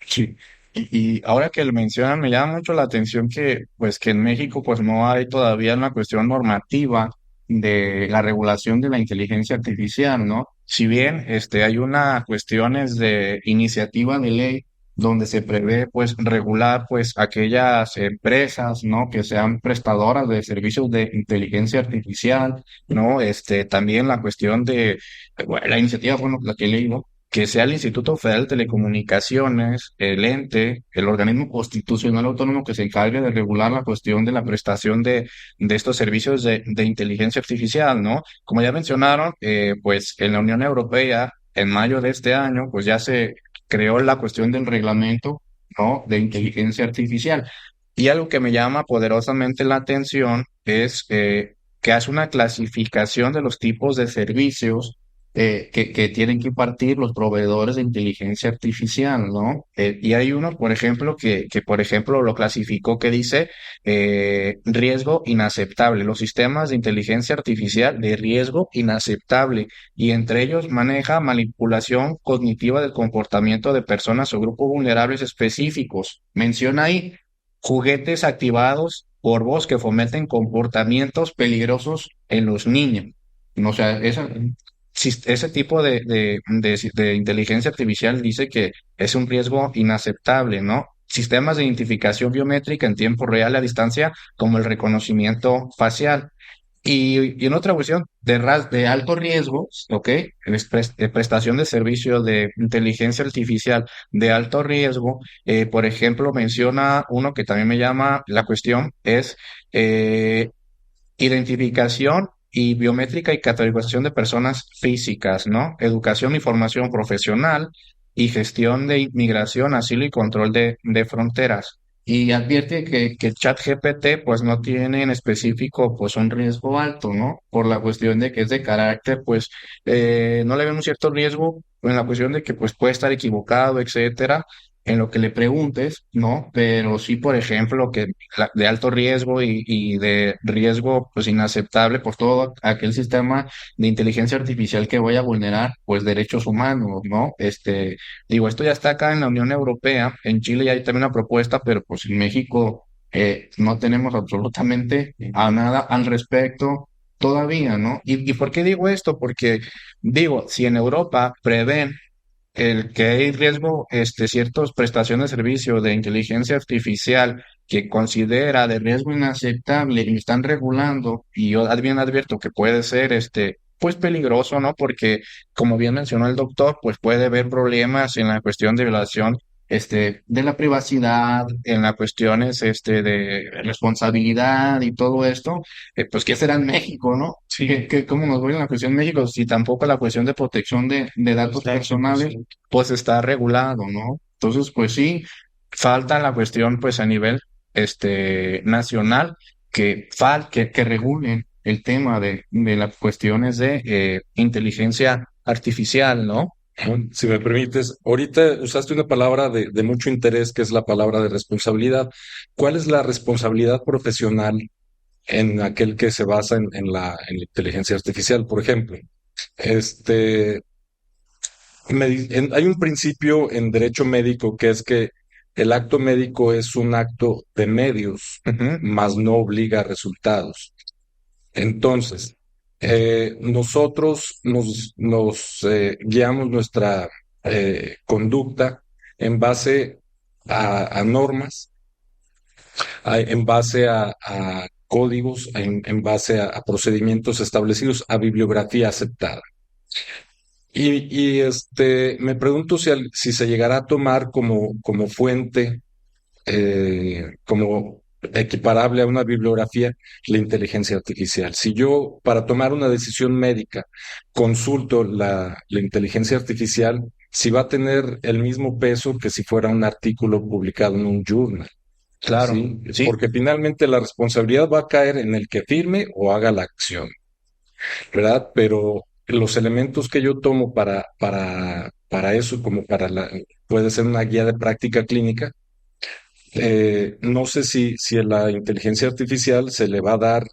Sí. Y ahora que lo mencionan, me llama mucho la atención que, pues, que en México, pues, no hay todavía una cuestión normativa de la regulación de la inteligencia artificial, ¿no? Si bien, hay una cuestiones de iniciativa de ley donde se prevé, pues, regular, pues, aquellas empresas, ¿no? Que sean prestadoras de servicios de inteligencia artificial, ¿no? También la cuestión de, bueno, la iniciativa, bueno, la que he leído que sea el Instituto Federal de Telecomunicaciones, el ente, el organismo constitucional autónomo que se encargue de regular la cuestión de la prestación de estos servicios de inteligencia artificial, ¿no? Como ya mencionaron, pues en la Unión Europea, en mayo de este año, pues ya se creó la cuestión del reglamento, ¿no? De inteligencia artificial. Y algo que me llama poderosamente la atención es que hace una clasificación de los tipos de servicios que tienen que impartir los proveedores de inteligencia artificial, ¿no? Y hay uno, por ejemplo, por ejemplo, lo clasificó que dice riesgo inaceptable, los sistemas de inteligencia artificial de riesgo inaceptable, y entre ellos maneja manipulación cognitiva del comportamiento de personas o grupos vulnerables específicos. Menciona ahí juguetes activados por voz que fomenten comportamientos peligrosos en los niños. O sea, ese tipo de inteligencia artificial dice que es un riesgo inaceptable, ¿no? Sistemas de identificación biométrica en tiempo real a distancia, como el reconocimiento facial. Y en otra cuestión de alto riesgo, ¿ok? Prestación de servicio de inteligencia artificial de alto riesgo, por ejemplo, menciona uno que también me llama la cuestión, es eh, identificación y biométrica y categorización de personas físicas, ¿no? Educación y formación profesional y gestión de inmigración, asilo y control de fronteras. Y advierte que ChatGPT pues no tiene en específico pues un riesgo alto, ¿no? Por la cuestión de que es de carácter, pues no le ven un cierto riesgo en la cuestión de que pues puede estar equivocado, etcétera, en lo que le preguntes, ¿no? Pero sí, por ejemplo, que de alto riesgo y de riesgo pues inaceptable por todo aquel sistema de inteligencia artificial que vaya a vulnerar pues derechos humanos, ¿no? Digo, esto ya está acá en la Unión Europea, en Chile ya hay también una propuesta, pero pues en México no tenemos absolutamente a nada al respecto todavía, ¿no? ¿Y por qué digo esto? Porque digo, si en Europa prevén el que hay riesgo, ciertas prestaciones de servicio de inteligencia artificial que considera de riesgo inaceptable y están regulando, y yo bien advierto que puede ser, pues peligroso, ¿no? Porque, como bien mencionó el doctor, pues puede haber problemas en la cuestión de violación, de la privacidad, en las cuestiones, de responsabilidad y todo esto, pues qué será en México, ¿no? ¿Cómo nos voy en la cuestión de México si tampoco la cuestión de protección de datos personales pues está regulado, ¿no? Entonces, pues sí, falta la cuestión, pues a nivel nacional, que regulen el tema de las cuestiones de inteligencia artificial, ¿no? Bueno, si me permites, ahorita usaste una palabra de mucho interés, que es la palabra de responsabilidad. ¿Cuál es la responsabilidad profesional en aquel que se basa en la inteligencia artificial, por ejemplo? Este, hay un principio en derecho médico que es que el acto médico es un acto de medios, Ujú. mas no obliga a resultados. Entonces, nosotros nos guiamos nuestra conducta en base a normas, en base a códigos, en base a procedimientos establecidos, a bibliografía aceptada. Me pregunto si se llegará a tomar como fuente, como equiparable a una bibliografía, la inteligencia artificial. Si yo, para tomar una decisión médica, consulto la inteligencia artificial, si va a tener el mismo peso que si fuera un artículo publicado en un journal. Claro, ¿Sí? sí, Porque finalmente la responsabilidad va a caer en el que firme o haga la acción, ¿verdad? Pero los elementos que yo tomo para eso, como puede ser una guía de práctica clínica, no sé si a la inteligencia artificial se le va a dar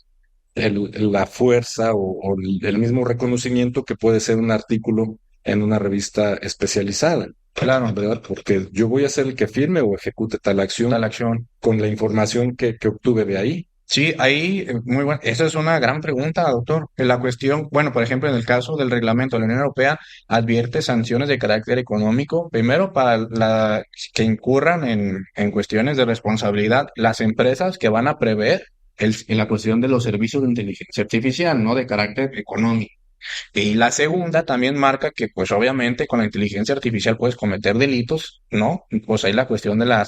la fuerza o el mismo reconocimiento que puede ser un artículo en una revista especializada. Claro, ¿Verdad? Porque yo voy a ser el que firme o ejecute tal acción la acción. con la información que obtuve de ahí. Sí, ahí, muy bueno. Esa es una gran pregunta, doctor. La cuestión, bueno, por ejemplo, en el caso del reglamento de la Unión Europea, advierte sanciones de carácter económico, primero para la que incurran en cuestiones de responsabilidad, las empresas que van a prever en la cuestión de los servicios de inteligencia artificial, ¿no? De carácter económico. Y la segunda también marca que, pues obviamente, con la inteligencia artificial puedes cometer delitos, ¿no? Pues ahí la cuestión de la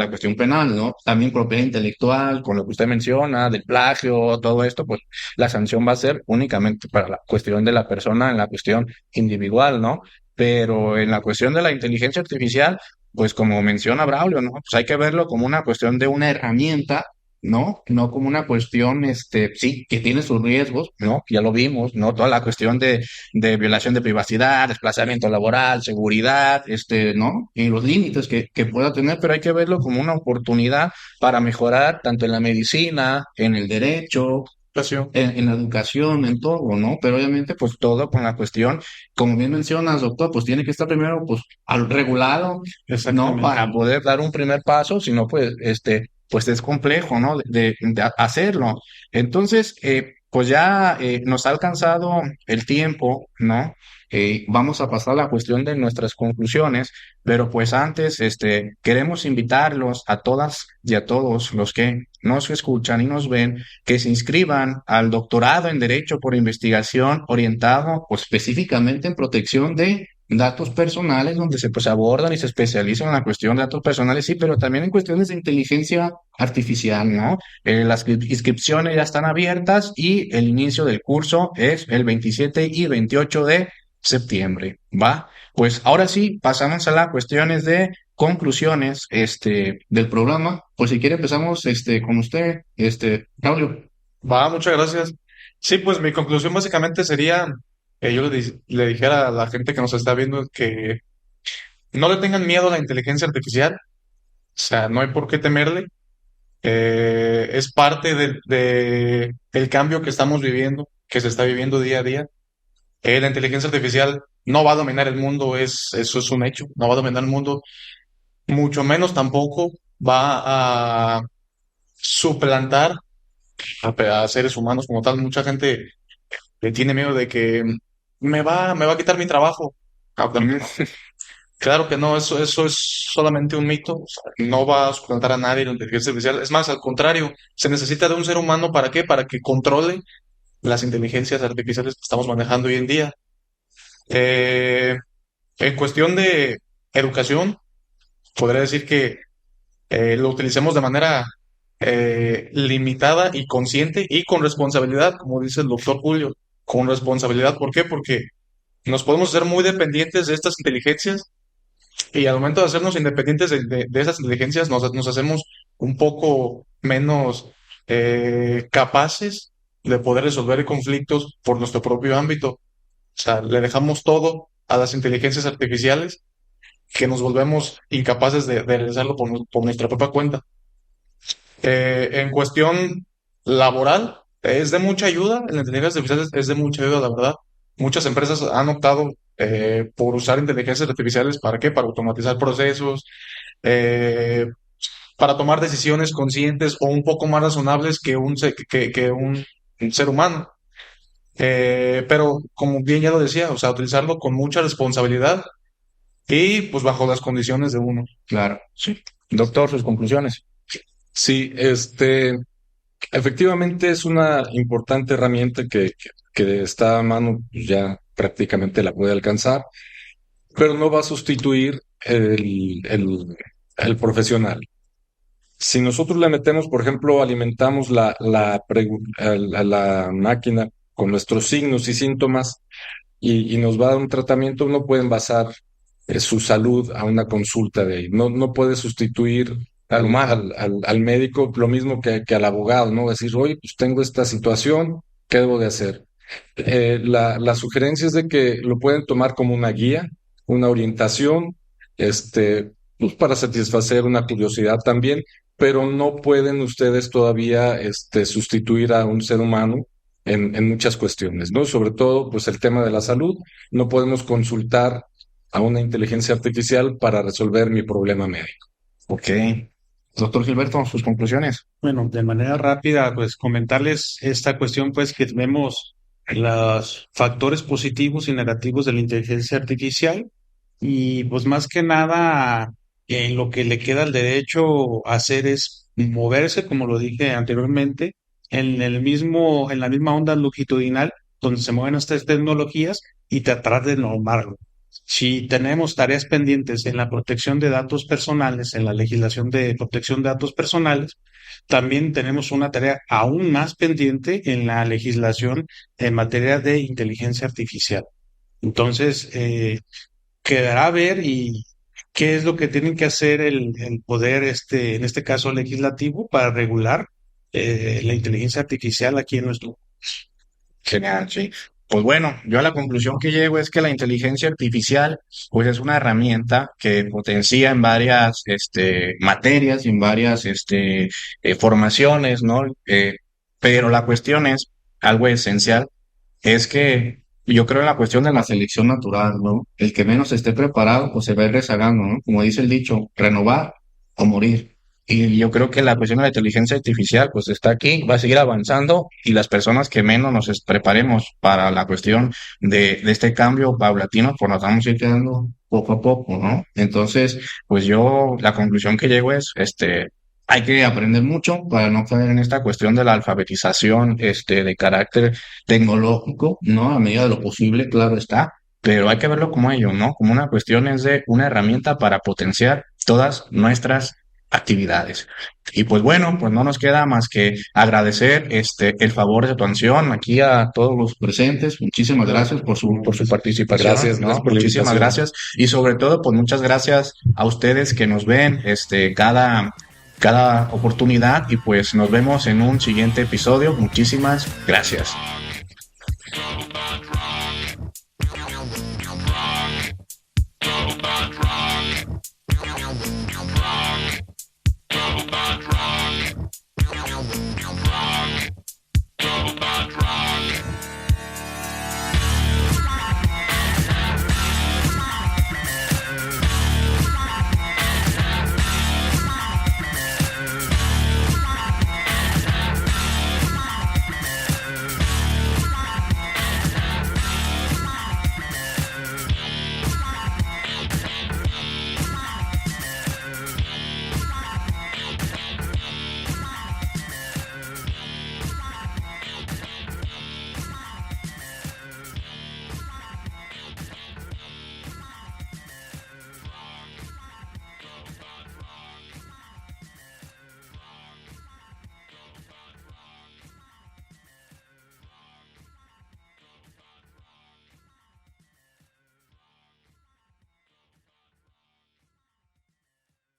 cuestión penal, ¿no? También propiedad intelectual, con lo que usted menciona, del plagio, todo esto, pues la sanción va a ser únicamente para la cuestión de la persona, en la cuestión individual, ¿no? Pero en la cuestión de la inteligencia artificial, pues como menciona Braulio, ¿no? Pues hay que verlo como una cuestión de una herramienta, ¿no? No como una cuestión, sí, que tiene sus riesgos, ¿no? Ya lo vimos, ¿no? Toda la cuestión de violación de privacidad, desplazamiento laboral, seguridad, ¿no? Y los límites que pueda tener, pero hay que verlo como una oportunidad para mejorar tanto en la medicina, en el derecho, en la educación, en todo, ¿no? Pero obviamente, pues todo con la cuestión, como bien mencionas, doctor, pues tiene que estar primero, pues, regulado, ¿no? Exactamente. Para poder dar un primer paso, si no, pues, pues es complejo, ¿no? De hacerlo. Entonces, pues ya nos ha alcanzado el tiempo, ¿no? Vamos a pasar a la cuestión de nuestras conclusiones, pero pues antes, queremos invitarlos a todas y a todos los que nos escuchan y nos ven, que se inscriban al doctorado en Derecho por investigación orientado pues, específicamente en protección de datos personales, donde se pues abordan y se especializan en la cuestión de datos personales, sí, pero también en cuestiones de inteligencia artificial, ¿no? Las inscripciones ya están abiertas y el inicio del curso es el 27 y 28 de septiembre, ¿va? Pues ahora sí, pasamos a las cuestiones de conclusiones, del programa. Pues si quiere empezamos, con usted, Braulio. Va, muchas gracias. Sí, pues mi conclusión básicamente sería, yo le dijera a la gente que nos está viendo que no le tengan miedo a la inteligencia artificial, o sea, no hay por qué temerle, es parte del cambio que estamos viviendo, que se está viviendo día a día. La inteligencia artificial no va a dominar el mundo, eso es un hecho, no va a dominar el mundo, mucho menos tampoco va a suplantar a seres humanos como tal. Mucha gente le tiene miedo de que me va a quitar mi trabajo. Ah, claro que no, eso es solamente un mito. O sea, no va a suplantar a nadie la inteligencia artificial. Es más, al contrario, se necesita de un ser humano ¿para qué? Para que controle las inteligencias artificiales que estamos manejando hoy en día. Eh, en cuestión de educación, podría decir que lo utilicemos de manera limitada y consciente y con responsabilidad, como dice el doctor Julio, con responsabilidad. ¿Por qué? Porque nos podemos ser muy dependientes de estas inteligencias y al momento de hacernos independientes de esas inteligencias nos hacemos un poco menos capaces de poder resolver conflictos por nuestro propio ámbito. O sea, le dejamos todo a las inteligencias artificiales que nos volvemos incapaces de realizarlo por nuestra propia cuenta. En cuestión laboral, es de mucha ayuda, la inteligencia artificial es de mucha ayuda, la verdad. Muchas empresas han optado por usar inteligencias artificiales, ¿para qué? Para automatizar procesos, eh, para tomar decisiones conscientes o un poco más razonables que un ser humano. Pero como bien ya lo decía, o sea, utilizarlo con mucha responsabilidad y pues bajo las condiciones de uno. Claro, sí. Doctor, sus conclusiones. Sí, efectivamente es una importante herramienta que está a mano, pues ya prácticamente la puede alcanzar, pero no va a sustituir el profesional. Si nosotros le metemos, por ejemplo, alimentamos a la máquina con nuestros signos y síntomas y nos va a dar un tratamiento, no pueden basar su salud a una consulta de ahí. No puede sustituir al médico lo mismo que al abogado, ¿no? Decir, oye, pues tengo esta situación, ¿qué debo de hacer? La sugerencia es de que lo pueden tomar como una guía, una orientación, pues para satisfacer una curiosidad también, pero no pueden ustedes todavía sustituir a un ser humano en muchas cuestiones, ¿no? Sobre todo, pues el tema de la salud. No podemos consultar a una inteligencia artificial para resolver mi problema médico. Ok. Doctor Gilberto, sus conclusiones. Bueno, de manera rápida, pues comentarles esta cuestión, pues que vemos los factores positivos y negativos de la inteligencia artificial y pues más que nada en lo que le queda al derecho hacer es moverse, como lo dije anteriormente, en la misma onda longitudinal donde se mueven estas tecnologías y tratar de normarlo. Si tenemos tareas pendientes en la protección de datos personales, en la legislación de protección de datos personales, también tenemos una tarea aún más pendiente en la legislación en materia de inteligencia artificial. Entonces, quedará a ver y qué es lo que tienen que hacer el poder, en este caso legislativo, para regular la inteligencia artificial aquí en nuestro. Genial, sí. Pues bueno, yo a la conclusión que llego es que la inteligencia artificial, pues es una herramienta que potencia en varias, materias y en varias, formaciones, ¿no? Pero la cuestión es, algo esencial, es que yo creo en la cuestión de la selección natural, ¿no? El que menos esté preparado, pues se va a ir rezagando, ¿no? Como dice el dicho, renovar o morir. Y yo creo que la cuestión de la inteligencia artificial, pues está aquí, va a seguir avanzando y las personas que menos preparemos para la cuestión de este cambio paulatino, pues nos vamos a ir quedando poco a poco, ¿no? Entonces, pues yo, la conclusión que llego es, hay que aprender mucho para no caer en esta cuestión de la alfabetización, de carácter tecnológico, ¿no? A medida de lo posible, claro está, pero hay que verlo como ello, ¿no? Como una cuestión es de una herramienta para potenciar todas nuestras actividades. Y pues bueno, pues no nos queda más que agradecer el favor de tu atención aquí a todos los presentes. Muchísimas gracias por su participación, Gracias, ¿no? gracias por la Muchísimas invitación. gracias. Y sobre todo, pues muchas gracias a ustedes que nos ven, cada oportunidad y pues nos vemos en un siguiente episodio. Muchísimas gracias.